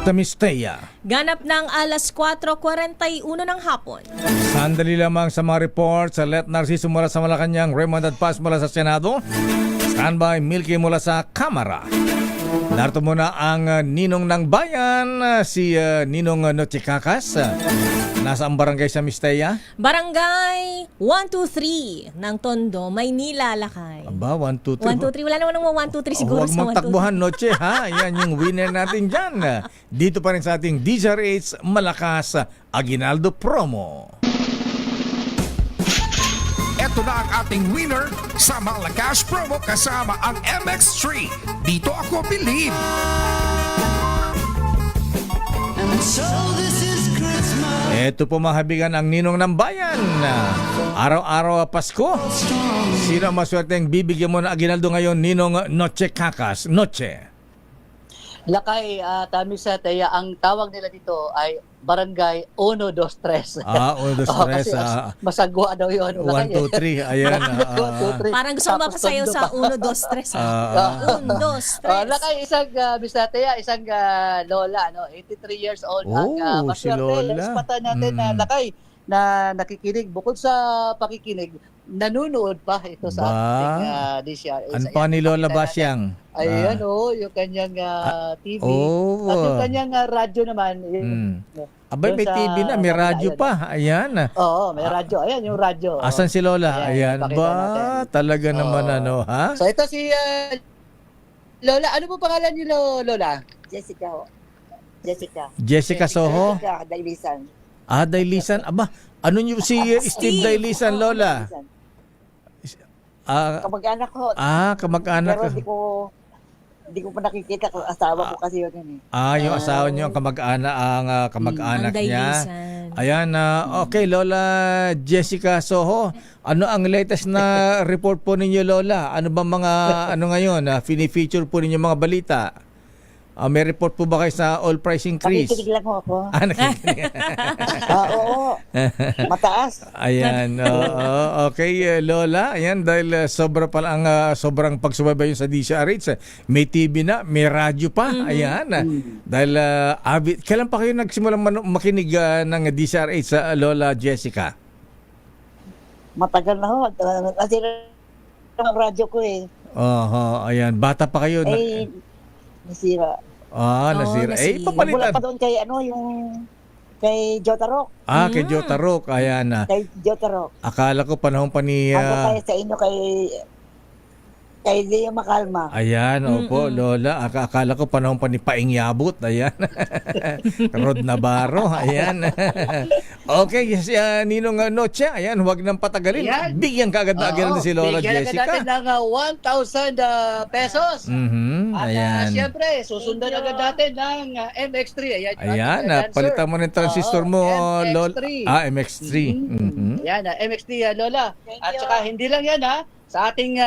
Tamistea. Ganap ng alas 4:41 ng hapon. Sandali lamang sa mga reports sa Let Narciso mula sa Malacanang, Raymond Paz mula sa Senado. Standby Milky mula sa Kamara. Narito muna ang ninong ng bayan, si Ninong Nochikakas. Nasa ang barangay sa Mistea? Barangay 123 ng Tondo, Maynila, Lakay. Aba, 1, 2, 3. 1, 2, 3. Wala naman ng 1, 2, 3 siguro Huwag sa 1, 2, 3. mong takbuhan, Noche, ha? Yan yung winner natin dyan. Dito pa rin sa ating DZRH Malakas Aguinaldo Promo. Ito na ang ating winner sa Malakas Promo kasama ang MX3. Dito ako believe. Ito po mahabigan ang ninong ng bayan. Araw-araw Pasko. Sino ang maswerteng bibigyan mo na Aguinaldo ngayon, Ninong Noche Kakas? Noche. Lakay, Tamis sa Teya, ang tawag nila dito ay Barangay 1, 2, 3. 1, 2, 3. Kasi masagwa daw yun. 1, 2, 3. Ayan. 1, 2, 3. Parang gusto ko mapasayaw sa 1, 2, 3. 1, 2, 3. Lakay, isang Miss Teya, isang lola, 83 years old. Ang maswerte, lola. Pata natin na Lakay, na nakikinig. Bukod sa pakikinig, nanunood pa ito sa ating DCRH. Ano pa ni Lola Basyang? Ayan, yung kanyang TV. Oh. At yung kanyang radyo naman. Abay, may TV na, may radyo pa. Ayan. Oo, may radyo. Ayan, yung radyo. Asan si Lola? Ayan. Ba, talaga naman ano, ha? So, ito si Lola. Ano po pangalan niyo, Lola? Jessica. Jessica Soho? Jessica Dailisan. Dailisan. Aba, ano niyo si Steve Dailisan, Lola? Kamag-anak ko. Kamag-anak. Pero hindi ko pa nakikita kung asawa ko kasi yun. Yung asawa niyo, ang kamag-anak niya. Ayan, okay, Lola Jessica Soho. Ano ang latest na report po ninyo, Lola? Ano ba mga, ngayon, fini-feature po ninyo mga balita? May report po ba kayo sa oil price increase? Nakikinig lang ako. Nakikinig. Oo. Mataas. Ayan. Okay, Lola. Ayan, dahil sobrang pagsubaybay sa DCRH. May TV na, may radyo pa. Ayan. Dahil, kailan pa kayo nagsimulang makinig ng DCRH sa Lola Jessica? Matagal na ho. Kasi ang radyo ko ayan. Bata pa kayo. Nasira. Nasira. Papalitan. Mula pa doon kay kay Jotarok. Kay Jotarok. Ayan. Kay Jotarok. Akala ko panahon pa ni... Ako sa inyo kay Leo Makalma. Ayan, opo, Lola. Akala ko panahon pa ni Paing Yabut. Ayan. Rod Navarro. Ayan. Okay, yes, Ninong Noche. Ayan, huwag nang patagalin. Ayan. Bigyan ka agad na agad si Lola Jessica. Bigyan agad natin ng 1,000 pesos. Ayan. At siyempre, susundan agad natin ng MX3. Ayan, palitan mo ng transistor mo, Lola. MX3. Ayan, MX3, Lola. At saka hindi lang yan, sa ating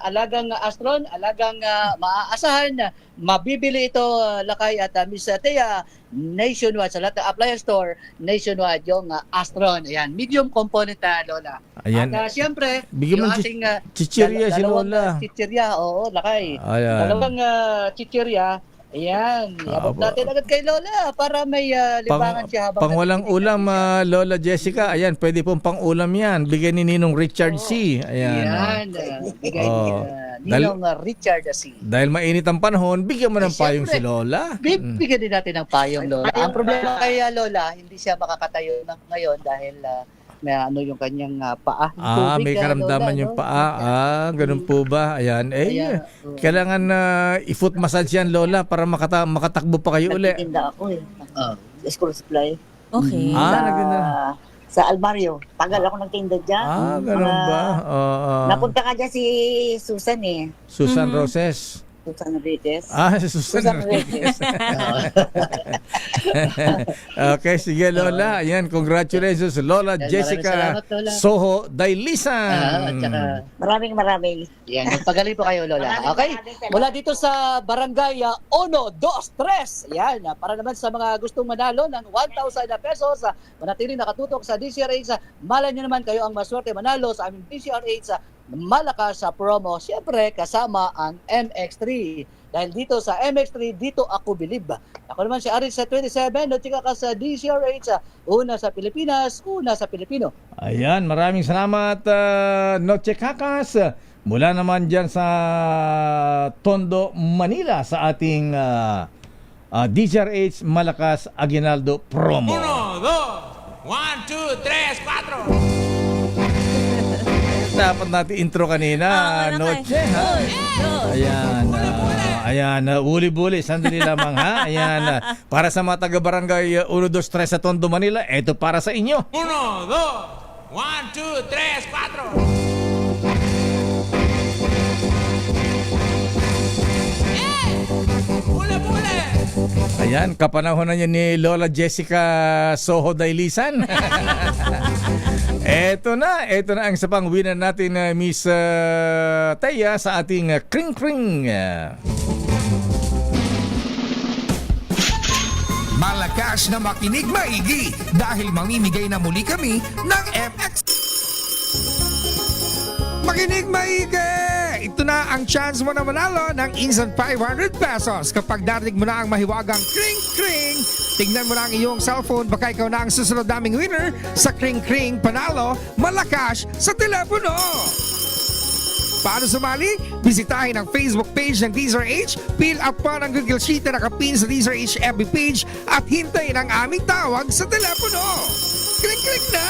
alagang Astron, alagang maaasahan, mabibili ito, Lakay at Miss Teya, nationwide sa lahat ng appliance store, nationwide yung Astron. Ayan, medium component, Lola. Ayan. At siyempre, bigyan mo chichirya si Lola. Chichirya, oo, Lakay. Ayan. Dalawang chichirya. Ayan, iabot natin agad kay Lola para may libangan siya habang... Pang walang ulam, Lola Jessica. Ayan, pwede pong pang ulam yan. Bigyan ni Ninong Richard C. Ayan. Bigay ni Ninong Richard C. Dahil mainit ang panahon, bigyan mo ng payong si Lola. Bigyan din natin ng payong, Lola. Ang problema kay Lola, hindi siya makakatayo ngayon dahil... may yung kanyang paa. May karamdaman yung paa. Ganun po ba? Ayan. Kailangan i-foot massage yan, Lola, para makatakbo pa kayo uli. Nagtitinda ako school supply. Okay. Sa Almario. Tagal ako nagtinda dyan. Ganun ba? Napunta ka dyan si Susan Susan Roses. Susan Reyes. Si Susan Reyes. Okay, sige Lola. Ayan, congratulations Lola Jessica Soho Dailisan. Maraming. Yan, magpagaling po kayo, Lola. Okay? Mula dito sa Barangay 1, 2, 3. Yan, para naman sa mga gustong manalo ng 1,000 pesos, manatiling nakatutok sa DCRH. Malay nyo naman kayo ang maswerte manalo sa aming DCRH malakas sa promo, siyempre kasama ang MX3. Dahil dito sa MX3, dito ako bilib. Ako naman si Aris sa 27, no chika ka sa DCRH, una sa Pilipinas, una sa Pilipino. Ayan, maraming salamat, Noche Kakas. Mula naman dyan sa Tondo, Manila, sa ating DCRH Malakas Aguinaldo promo. 1, 2, 3, 4. Dapat natin intro kanina, Noche, ha? Ayan, uli-buli, sandali lamang, ha? Ayan, para sa mga taga-barangay 1, 2, 3 sa Tondo, Manila, ito para sa inyo. 1, 2, 3, 4. Ayan, kapanahon na niya ni Lola Jessica Soho Dailisan. Ito na ang isa pang winner natin, Miss Teya, sa ating Kring Kring. Malakas na makinig maigi dahil mamimigay na muli kami ng MX. Makinig maigi! Ito na ang chance mo na manalo ng instant 500 pesos kapag darinig mo na ang mahiwagang Kring Kring. Tignan mo na ang iyong cellphone, baka ikaw na ang susunod naming winner sa Kring Kring Panalo Malakas sa telepono. Paano sumali? Bisitahin ang Facebook page ng DZRH, fill up pa ng Google Sheet na nakapin sa DZRH FB page at hintayin ang aming tawag sa telepono. Kring Kring na!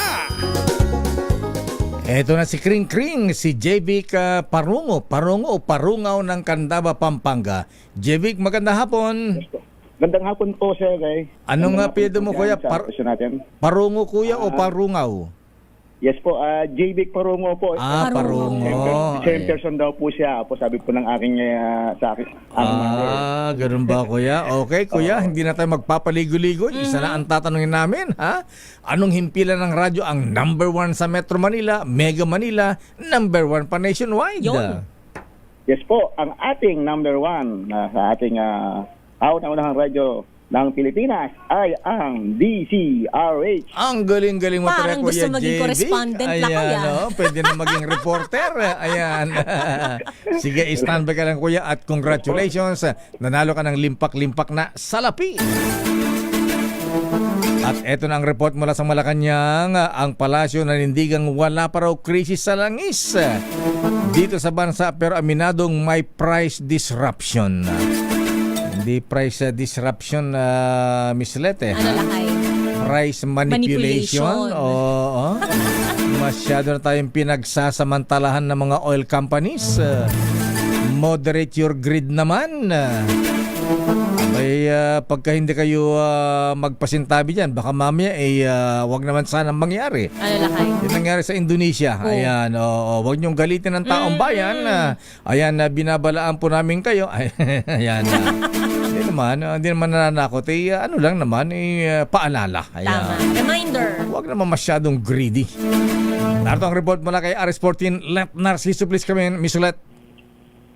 Eto na si Kring Kring, si J-Vic Parungo o Parungaw ng Candaba, Pampanga. J-Vic, magandang hapon. Magandang hapon po, sir. Anong apelyido mo, kuya? Parungo, kuya, o Parungaw? Yes po, J-Vic Parungo po. Parungo. Same person daw po siya. Po, sabi po ng aking sa akin. Ganun ba, kuya? Okay, kuya, hindi na tayo magpapaligo-ligo. Isa na ang tatanungin namin, ha? Anong himpilan ng radyo ang number 1 sa Metro Manila, Mega Manila, number 1 pa nationwide? Yes po, ang ating number 1 sa ating kauna-unahang radyo ng Pilipinas ay ang DCRH. Ang galing-galing mo talaga, Parang gusto Kuya maging JV. correspondent na, kuya. Pwede na maging reporter. Ayan. Sige, standby ka lang, kuya, at congratulations. Nanalo ka ng limpak-limpak na salapi. At eto na ang report mula sa Malacanang. Ang palasyo nanindigang wala pa raw krisis sa langis dito sa bansa, pero aminadong may price disruption. Hindi price disruption, Miss Lete. Price manipulation. Oo. Masyado na tayong pinagsasamantalahan ng mga oil companies. Moderate your greed naman. Ay, pagka hindi kayo magpasintabi dyan, baka mamaya wag naman sana mangyari. Yung nangyari sa Indonesia. Ayan, wag niyong galitin ng taong bayan. Ayan, binabalaan po namin kayo. Ayan. Hindi naman nananakot. Ano lang naman, paalala. Ayan. Tama. Reminder. Huwag naman masyadong greedy. Narito ang report mula kay RS14. Let Narciso, please come in. Miss Ulet.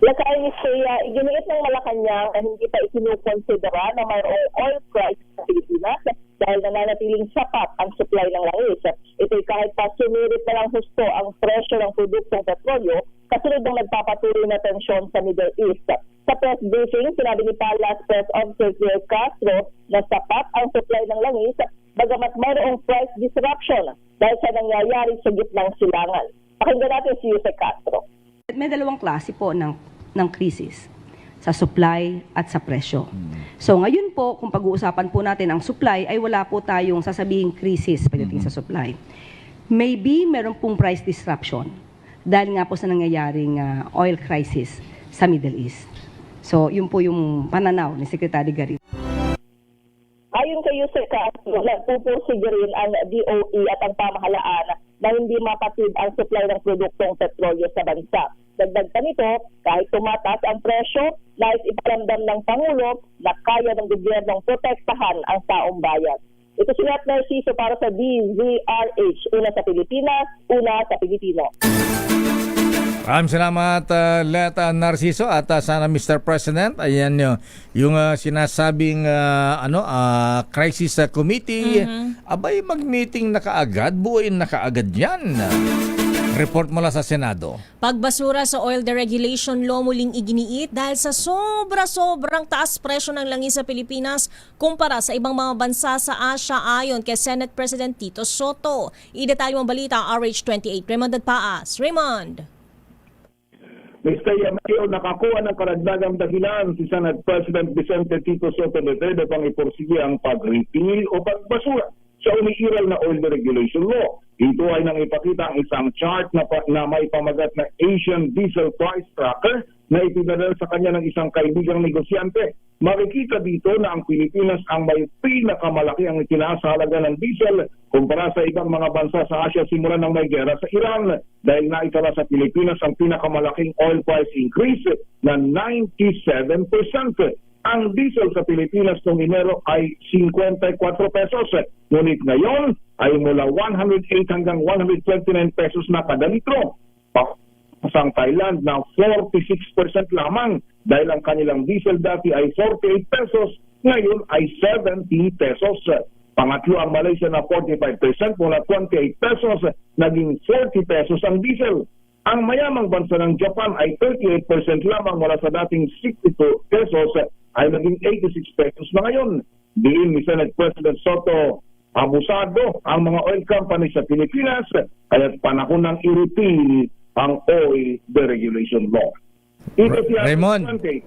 Lakay ni Shea, iginiit ng Malacanang na hindi pa ikinukonsidera na mayroong oil price sa Pilipinas dahil nananatiling sapat ang supply ng langis. Ito'y kahit pa sumirit na lang husto ang presyo ng produktong petrolyo kasunod ng nagpapatuloy na tensyon sa Middle East. Sa press briefing, sinabi ni Palace Press Officer Castro na sapat ang supply ng langis bagamat mayroong price disruption dahil sa nangyayari sa gitnang silangan. Pakinggan natin si Jose Castro. May dalawang klase po ng krisis, sa supply at sa presyo. So ngayon po, kung pag-uusapan po natin ang supply, ay wala po tayong sasabihing krisis pagdating sa supply. Maybe meron pong price disruption dahil nga po sa nangyayaring oil crisis sa Middle East. So yun po yung pananaw ni Secretary Garrido. Ayon kay Jose Castro, nagpupursige rin ang DOE at ang pamahalaan na hindi mapatid ang supply ng produktong petrolyo sa bansa. Dagdag pa nito, kahit tumatas ang presyo, nais iparamdam ng Pangulo na kaya ng gobyernong protektahan ang taong bayan. Ito si Let Narciso para sa DZRH, una sa Pilipinas, una sa Pilipino. Maraming salamat, Let Narciso, at sana Mr. President, ayan yung sinasabing crisis committee, abay mag-meeting na kaagad, buuin na kaagad yan. report mula sa Senado. Pagbasura sa oil deregulation law muling iginiit dahil sa sobrang taas presyo ng langis sa Pilipinas kumpara sa ibang mga bansa sa Asia ayon kay Senate President Tito Soto. Idetalye mo balita RH28. Raymond Paas. Raymond. Mr. Yamayo, nakakuha ng karagdagang dahilan si Senate President Vicente Tito Soto Duterte pang iporsige ang pag-repeal o pagbasura sa umiiral na oil deregulation law. Ito ay nang ipakita ang isang chart na may pamagat na Asian Diesel Price Tracker na ipinadala sa kanya ng isang kaibigang negosyante. Makikita dito na ang Pilipinas ang may pinakamalaki ang itinaas sa halaga ng diesel kumpara sa ibang mga bansa sa Asia simula ng may gera sa Iran dahil naitala sa Pilipinas ang pinakamalaking oil price increase na 97%. Ang diesel sa Pilipinas noong Enero ay 54 pesos. Ngunit ngayon ay mula 108 hanggang 129 pesos na kada litro. Sa Thailand na 46% lamang dahil ang kanilang diesel dati ay 48 pesos, ngayon ay 70 pesos. Pangatlo ang Malaysia na 45% mula 28 pesos, naging 40 pesos ang diesel. Ang mayamang bansa ng Japan ay 38% lamang mula sa dating 62 pesos ay naging 86 pesos na ngayon. Diin ni Senate President Soto, abusado ang mga oil companies sa Pilipinas kaya't panahon ng i-repeal ang oil deregulation law. Ito si Raymond.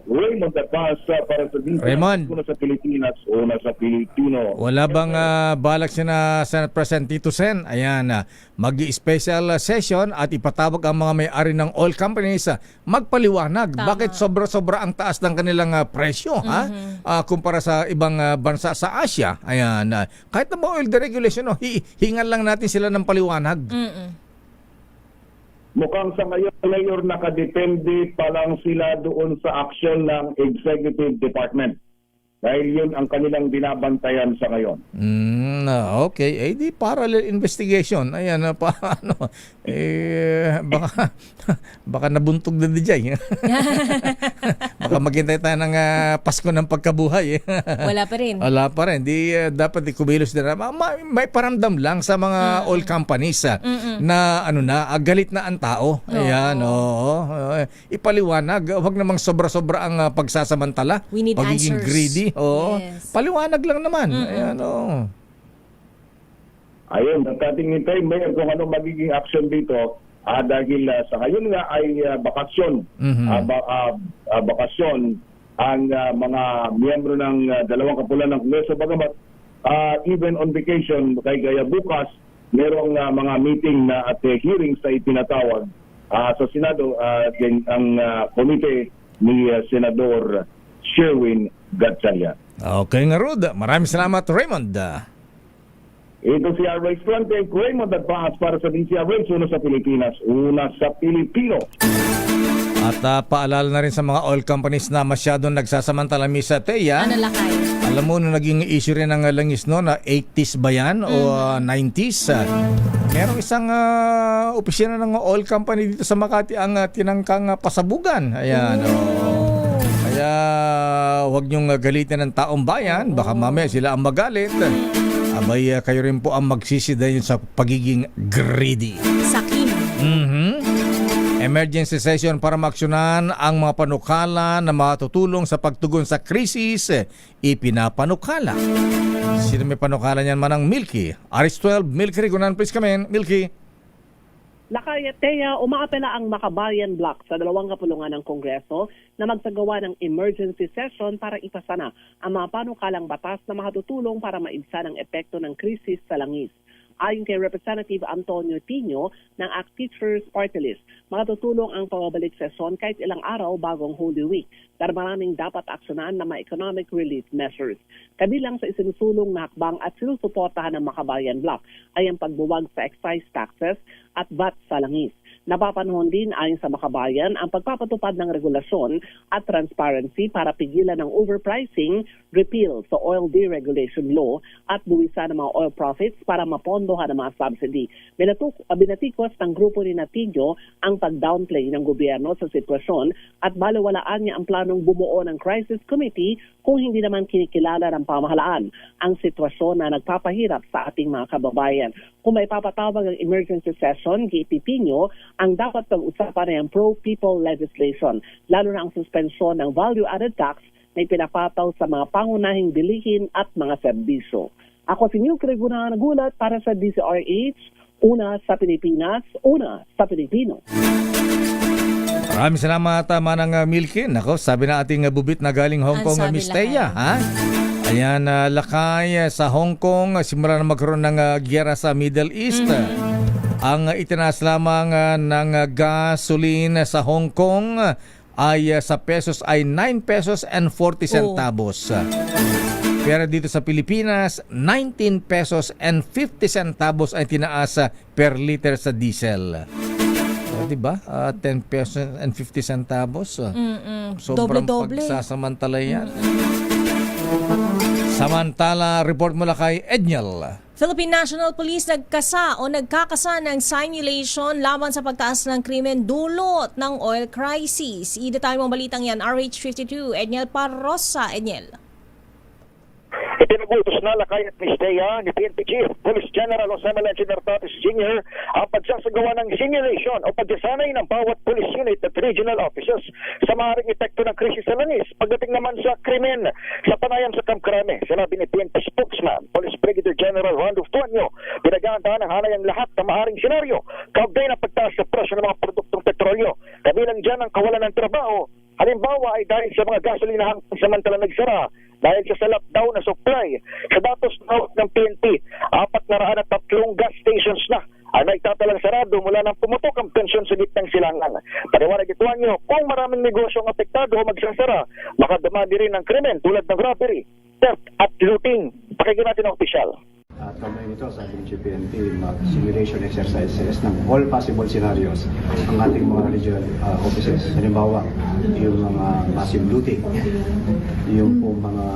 Raymond Abbas para sa Raymond. Una sa Pilipinas, una sa Pilipino. Wala bang balak siya na Senate President Tito Sen? Ayan, mag-special session at ipatawag ang mga may-ari ng oil companies magpaliwanag. Tama. Bakit sobra-sobra ang taas ng kanilang presyo kumpara sa ibang bansa sa Asia? Ayan, kahit na oil deregulation, hingan lang natin sila ng paliwanag. Mukhang sa ngayon, Mayor, nakadepende pa lang sila doon sa action ng Executive Department. Dahil yun ang kanilang binabantayan sa ngayon. Okay. Di parallel investigation. Ayan, paano? Baka nabuntog na DJ. Baka maghintay tayo ng Pasko ng pagkabuhay. Wala pa rin. Wala pa rin. Dapat kumilos din. May paramdam lang sa mga oil companies na galit na ang tao. Ayan, ipaliwanag. Huwag namang sobra-sobra ang pagsasamantala. We need pagiging answers. greedy. Yes. Paliwanag lang naman. Ayan, Ayun, nagtatingintay, Mayor, kung ano magiging action dito dahil sa ngayon nga ay bakasyon. Bakasyon ang mga miyembro ng dalawang kapulan ng Kongreso. Bagamat even on vacation, kaya bukas, merong mga meeting na at hearings na itinatawag sa Senado ang komite ni Senador Sherwin Gatchalian. Okay nga, Rod. Maraming salamat, Raymond. Ito si RH20, Raymond Advance para sa DCRH, una sa Pilipinas, una sa Pilipino. At paalala na rin sa mga oil companies na masyadong nagsasamantala, Miss Teya. Ano lakay? Alam mo, naging issue rin ng langis na 80s ba yan o 90s? Merong isang opisina ng oil company dito sa Makati ang tinangkang pasabugan. Ayan, Kaya huwag niyong galitin ng taong bayan. Baka mamaya sila ang magalit. Abay, kayo rin po ang magsisidayon sa pagiging greedy. Sakim. Emergency session para maaksyonan ang mga panukala na matutulong sa pagtugon sa krisis. Ipinapanukala. Sino may panukala niyan manang Milky? RH12, Milky Rigunan, please come in. Milky. Nakayateya, umaapela ang Makabayan Block sa dalawang kapulungan ng Kongreso na magsagawa ng emergency session para ipasana ang mga panukalang batas na makatutulong para maibsan ang epekto ng krisis sa langis. Ayon kay Representative Antonio Tino ng ACT Teachers Party List, makatutulong ang pababalik sesyon kahit ilang araw bagong Holy Week dahil maraming dapat aksyonan na mga economic relief measures. Kabilang sa isinusulong na hakbang at sinusuportahan ng Makabayan Block ay ang pagbuwag sa excise taxes at VAT sa langis. Napapanahon din ayon sa Makabayan ang pagpapatupad ng regulasyon at transparency para pigilan ng overpricing, repeal sa oil deregulation law at buwisan ng mga oil profits para mapondohan ang mga subsidy. Binatikos ng grupo ni Natinyo ang pag-downplay ng gobyerno sa sitwasyon at baliwalaan niya ang planong bumuo ng crisis committee kung hindi naman kinikilala ng pamahalaan ang sitwasyon na nagpapahirap sa ating mga kababayan. Kung may papatawag ng emergency session, giipipinyo ang dapat pag-usapan ay ang pro-people legislation, lalo na ang suspensyon ng value-added tax na pinapataw sa mga pangunahing bilihin at mga serbisyo. Ako si New Criguna nagulat para sa DCRH, una sa Pilipinas, una sa Pilipino. Maraming salamat, Manang Milkin. Ako, sabi na ating bubit na galing Hong Kong, Miss Teya, ha? Ayan, lakay sa Hong Kong, simula na magkaroon ng giyera sa Middle East. Ang itinaas lamang ng gasoline sa Hong Kong ay sa pesos ay 9 pesos and 40 centavos. Pero dito sa Pilipinas, 19 pesos and 50 centavos ay tinaas per liter sa diesel. Diba? 10 pesos and 50 centavos. Sobrang Doble-doble. pagsasamantala yan. Samantala, report mula kay Edniel. Philippine National Police nagkakasa ng simulation laban sa pagtaas ng krimen dulot ng oil crisis. I-detalye mong balitang yan, RH52, Edniel Parrosa. Edniel. Ipinagutos na lakay at Misteya ni PNP Chief Police General Jose Melencio Nartates Jr. ang pagsasagawa ng simulation o pagsasanay ng bawat police unit at regional officers sa maaaring epekto ng krisis sa langis. Pagdating naman sa krimen sa panayam sa Camp Crame, sinabi ni PNP spokesman Police Brigadier General Randolph Tuanyo, pinag-aandahan ng hanay ang lahat ng maaaring senaryo kaugnay ng pagtaas sa presyo ng mga produktong petrolyo. Kabilang dyan ang kawalan ng trabaho. Halimbawa ay dahil sa mga gasolinahang samantalang nagsara dahil sa lockdown na supply. Sa datos ng PNP, 403 gas stations na ay naitatalang sarado mula nang pumutok ang tensyon sa gitnang silangan. Paliwanag ito nyo, kung maraming negosyo ang apektado o magsasara, baka dumami rin ng krimen tulad ng robbery, theft at looting. Pakinggan natin ang opisyal. Kamay nito sa ating GPNP mag-simulation exercises ng all possible scenarios ang ating mga regional offices. Halimbawa, yung mga massive looting, yung po mga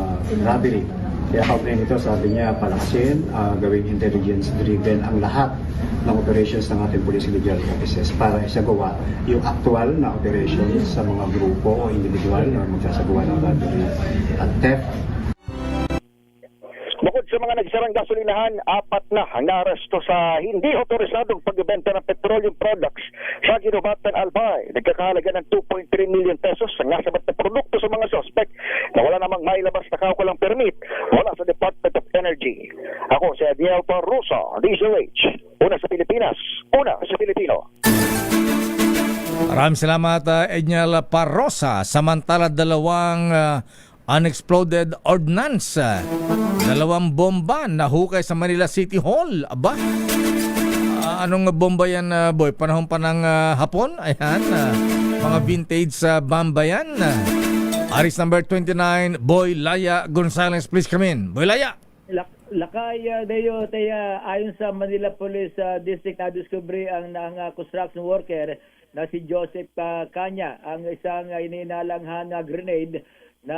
robbery. Kaya kaugnay nito, sabi niya, palakasin, gawing intelligence-driven ang lahat ng operations ng ating police regional offices para isagawa yung actual na operations sa mga grupo o individual na magsasagawa ng robbery at theft. Bukod sa mga nagsarang gasolinahan, 4 na ang naaresto sa hindi otorisadong pagbebenta ng petroleum products sa Ginobatan Albay. Nagkakahalaga ng 2.3 million pesos ang nasabat na produkto sa mga suspect na wala namang mailabas na kaukulang permit wala sa Department of Energy. Ako si Edniel Parrosa, DZRH. Una sa Pilipinas, una sa Pilipino. Maraming salamat, Edniel Parrosa. Samantala, dalawang unexploded ordnance. 2 bomba nahukay sa Manila City Hall. Aba? Anong bomba yan, boy? Panahon pa ng hapon? Ayan. Mga vintage bomba yan. Aris number 29, Boy Laya Gonzales. Please come in. Boy Laya. Lakay, Deo, Teya, ayon sa Manila Police District, na-discovery ang construction worker na si Joseph Kanya, ang isang ininalanghan na grenade na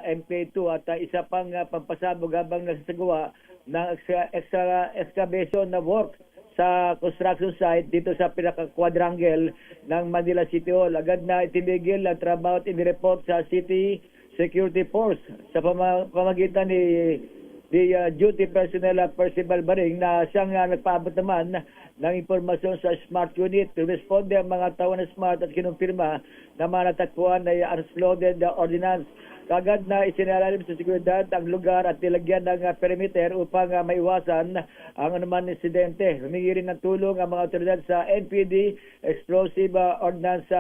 MK2 at isa pang pampasabog habang nagsasagawa ng excavation na work sa construction site dito sa pinaka-quadrangle ng Manila City Hall. Agad na itinigil ang trabaho at inireport sa City Security Force sa pamagitan ni duty personnel Percival Baring na siyang nagpaabot naman ng impormasyon sa SMART unit. Responde ang mga tao na SMART at kinumpirma na manatagpuan na unexploded ordinance. Kagad na isinalalim sa seguridad ang lugar at nilagyan ng perimeter upang maiwasan ang anuman insidente. Humingi rin ng tulong ang mga otoridad sa NPD Explosive Ordnance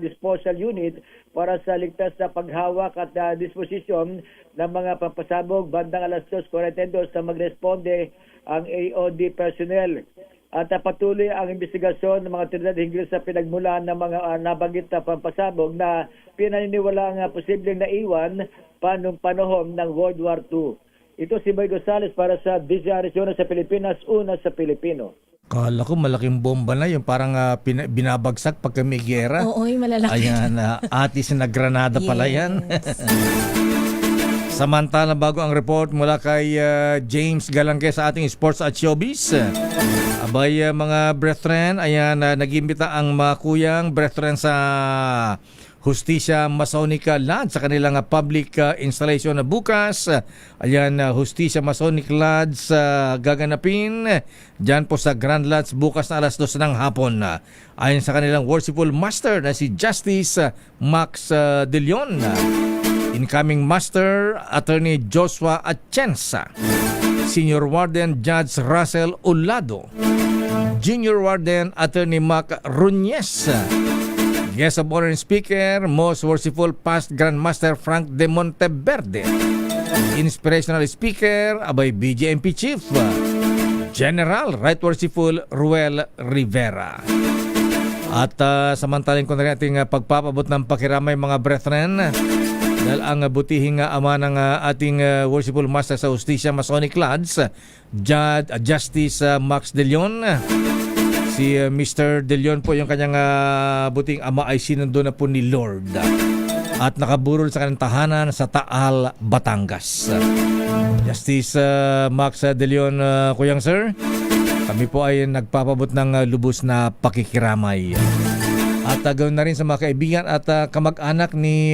Disposal Unit para sa ligtas na paghawak at disposisyon ng mga pampasabog. Bandang alas 2:42 na magresponde ang AOD personnel. At patuloy ang investigasyon ng mga otoridad hinggil sa pinagmulan ng mga nabanggit na pampasabog na pinaniniwala ang posibleng naiwan panong panahon ng World War II. Ito si Boy Gonzales para sa DZRH sa Pilipinas, una sa Pilipino. Kala ko malaking bomba na yung parang binabagsak pagka may giyera. Oo, malalaki. Ayan, atis na granada pala yan. Samantala, bago ang report mula kay James Galangke sa ating Sports at Showbiz. Abay, mga brethren, ayan, nag-imbita ang mga kuyang brethren sa Hustisya Masonica Lodge sa kanilang public installation na bukas. Ayan, Hustisya Masonic Lodge gaganapin dyan po sa Grand Lodge bukas na alas 2 ng hapon. Ayon sa kanilang worshipful master na si Justice Max De Leon. Incoming Master, Attorney Joshua Atienza. Senior Warden, Judge Russell Ulado. Junior Warden, Attorney Mac Runyes. Guest of Honor and Speaker, Most Worshipful Past Grand Master Frank de Monteverde. Inspirational Speaker, abay BJMP Chief, General Right Worshipful Ruel Rivera. At samantalang ko na rin ating pagpapabot ng pakiramay mga brethren. Dahil ang butihing ama ng ating worshipful master sa Hustisya Masonic Lodge, Justice Max De Leon. Si Mr. De Leon po, yung kanyang butihing ama ay sinundo na po ni Lord. At nakaburol sa kanyang tahanan sa Taal, Batangas. Justice Max De Leon, kuyang sir, kami po ay nagpapabot ng lubos na pakikiramay. At gawin na rin sa mga kaibigan at kamag-anak ni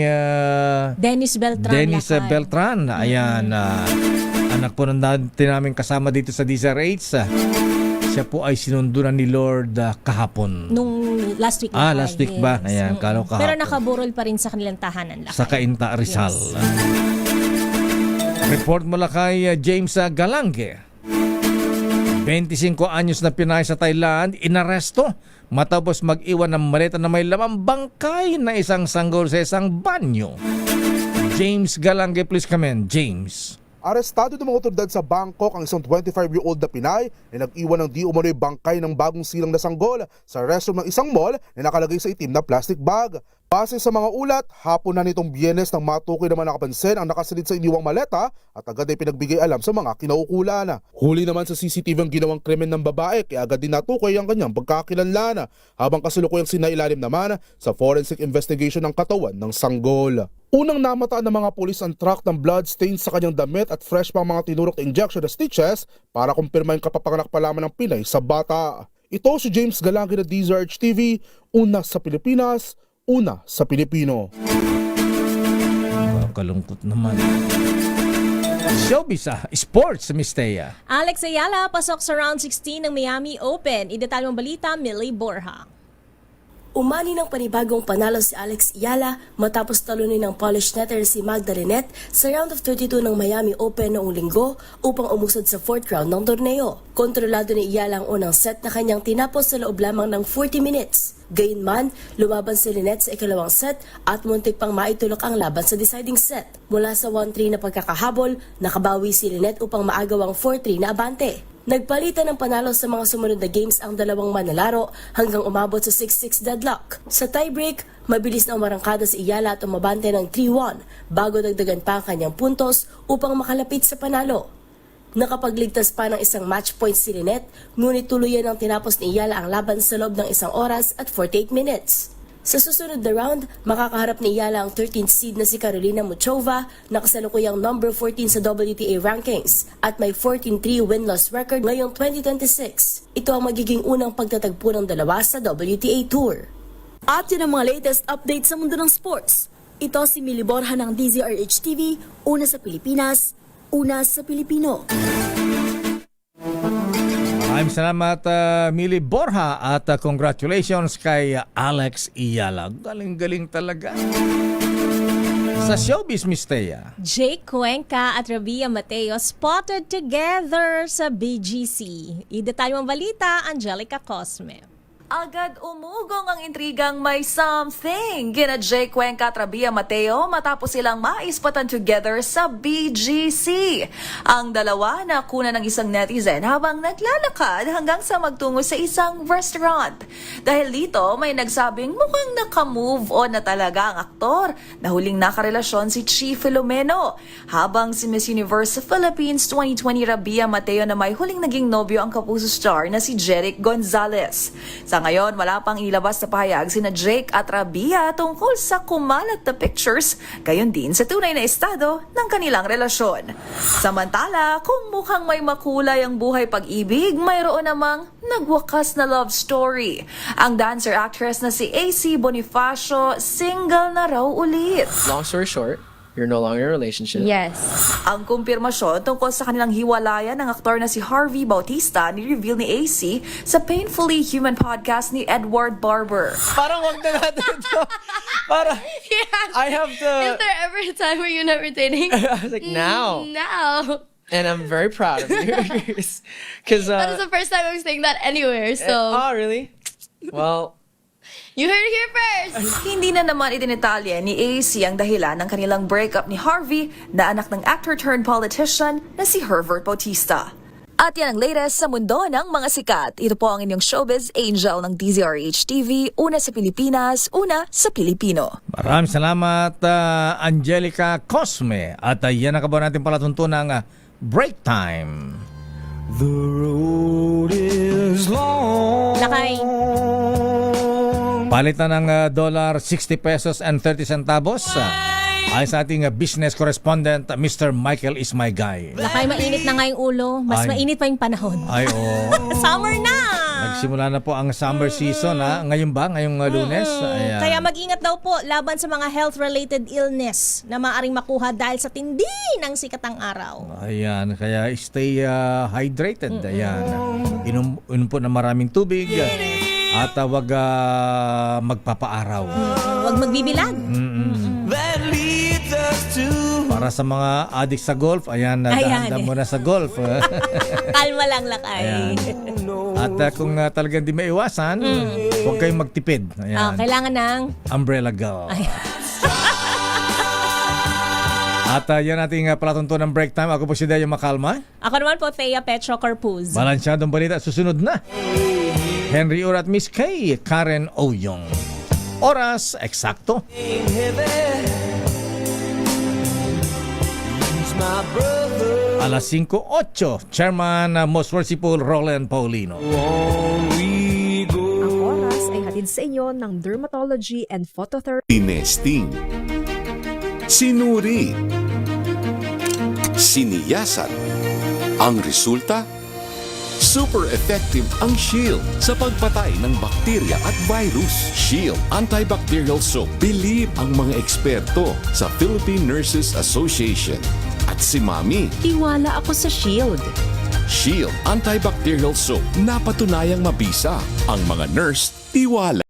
Dennis Beltran. Ayan, anak po natin namin kasama dito sa DZRH. Siya po ay sinundo na ni Lord kahapon. Nung last week. Last week ba? Ayan, kahapon. Pero nakaburol pa rin sa kanilang tahanan. Sa Cainta, Rizal. Report mula kay James Galangke. 25 anyos na Pinay sa Thailand, inaresto matapos mag-iwan ng maleta na may lamang bangkay na isang sanggol sa isang banyo. James Galangke, please come in. James. Arestado ng mga otoridad sa Bangkok ang isang 25-year-old na Pinay na nag-iwan ng di umano'y bangkay ng bagong silang na sanggol sa restroom ng isang mall na nakalagay sa itim na plastic bag. Base sa mga ulat, hapon na nitong Biyernes nang matukoy naman nakapansin ang nakasilid sa iniwang maleta at agad ay pinagbigay alam sa mga kinaukulan. Huli naman sa CCTV ang ginawang krimen ng babae kaya agad din natukoy ang kanyang pagkakilanlan habang kasulukuyang sinailalim naman sa forensic investigation ng katawan ng sanggol. Unang namataan ng mga pulis ang truck ng blood stains sa kanyang damit at fresh pang mga tinurok na injection na stitches para kumpirma yung kapapanganak pa lamang ng Pinay sa bata. Ito si James Galangke na DZRH TV, una sa Pilipinas, una sa Pilipino. Kalungkot naman. Showbiz, sports, Miss Thea. Alex Ayala pasok sa round 16 ng Miami Open. Idetalye mong balita, Millie Borja. Umani ng panibagong panalo si Alex Ayala matapos talunin ng Polish netter si Magdalene sa round of 32 ng Miami Open noong linggo upang umusad sa 4th round ng torneo. Kontrolado ni Ayala ang unang set na kanyang tinapos sa loob lamang ng 40 minutes. Gayunman, lumaban si Lynette sa ikalawang set at muntik pang maitulok ang laban sa deciding set. Mula sa 1-3 na pagkakahabol, nakabawi si Lynette upang maagaw ang 4-3 na abante. Nagpalitan ng panalo sa mga sumunod na games ang dalawang manlalaro hanggang umabot sa 6-6 deadlock. Sa tiebreak, mabilis na umarangkada si Ayala at umabante ng 3-1 bago dagdagan pa ang kanyang puntos upang makalapit sa panalo. Nakapagligtas pa ng isang match point si Lynette, ngunit tuluyan ang tinapos ni Ayala ang laban sa loob ng 1 oras at 48 minutes. Sa susunod na round, makakaharap ni Ayala ang 13th seed na si Karolina Muchova na kasalukuyang number 14 sa WTA rankings at may 14-3 win-loss record ngayong 2026. Ito ang magiging unang pagtatagpo ng dalawa sa WTA Tour. At yun ang mga latest updates sa mundo ng sports. Ito si Millie Borja ng DZRH TV, una sa Pilipinas, una sa Pilipino. Maraming salamat, Millie Borja, at congratulations kay Alex Ayala. Galing-galing talaga. Sa showbiz, Miss Thea. Jake Cuenca at Rabia Mateo spotted together sa BGC. Idetalye mong balita, Angelica Cosme. Agad umugong ang intrigang may something gina Jake Cuenca at Rabia Mateo matapos silang maispatan together sa BGC. Ang dalawa nakuna ng isang netizen habang naglalakad hanggang sa magtungo sa isang restaurant. Dahil dito may nagsabing mukhang naka-move on na talaga ang aktor na huling nakarelasyon si Chi Filomeno. Habang si Miss Universe Philippines 2020 Rabia Mateo na may huling naging nobyo ang Kapuso star na si Jeric Gonzalez. Sa Sa ngayon, wala pang ilabas na pahayag sina Jake at Rabia tungkol sa kumalat na pictures, gayon din sa tunay na estado ng kanilang relasyon. Samantala, kung mukhang may makulay ang buhay pag-ibig, mayroon namang nagwakas na love story. Ang dancer-actress na si AC Bonifacio, single na raw ulit. Long story short, you're no longer in a relationship. Yes. Ang kumpirmasyon tungkol sa kanilang hiwalayan ng aktor na si Harvey Bautista ni-reveal ni AC sa Painfully Human podcast ni Edward Barber. Parang wag na natin ito. Parang, I have to... Is there ever a time where you're not retaining? I was like, now. Now. And I'm very proud of you. Because... That is the first time I'm saying that anywhere, so... Oh, really? Well... You heard it here first! Hindi na naman idinitalye ni AC ang dahilan ng kanilang breakup ni Harvey na anak ng actor-turned-politician na si Herbert Bautista. At yan ang latest sa mundo ng mga sikat. Ito po ang inyong showbiz angel ng DZRH TV, una sa Pilipinas, una sa Pilipino. Maraming salamat, Angelica Cosme. At yan ang kabuhan natin palatuntunan ng break time. The road is long. Lakay. Palitan ng $60 and 30 centavos. Ay sa ating business correspondent, Mr. Michael is my guy. Lakay, mainit na nga yung ulo. Mas Ay. mainit pa yung panahon. Ay, oo. Summer na! Nagsimula na po ang summer season, ha? Ngayon ba? Ngayong Lunes? Ayan. Kaya mag-ingat daw po laban sa mga health-related illness na maaring makuha dahil sa tindi ng sikatang araw. Ayan, kaya stay hydrated. Ayan. Inom po ng maraming tubig. At wag magpapaaraw. Huwag magbibilag. Para sa mga addict sa golf, ayan, dahan mo na sa golf. Kalma lang, Lakay. Ayan. At kung talagang di maiwasan, huwag kayong magtipid. Ayan. Kailangan ng umbrella girl. At yan ating palatuntunan ng break time. Ako po si Dayo Makalma. Ako naman po, Thea Petro Corpuz. Balansyadong balita. Susunod na. Henry Urat, Miss Kay, Karen Oyong. Oras, eksakto. Alas 5:08, Chairman Most Merciful Roland Paulino. Ang oras ay hatid sa inyo ng Dermatology and Phototherapy. Tinesting, sinuri, siniyasan. Ang resulta, super effective ang Shield sa pagpatay ng bakterya at virus. Shield Antibacterial Soap. Believe ang mga eksperto sa Philippine Nurses Association. At si Mami. Tiwala ako sa Shield. Shield Antibacterial Soap. Napatunayang mabisa. Ang mga nurse, tiwala.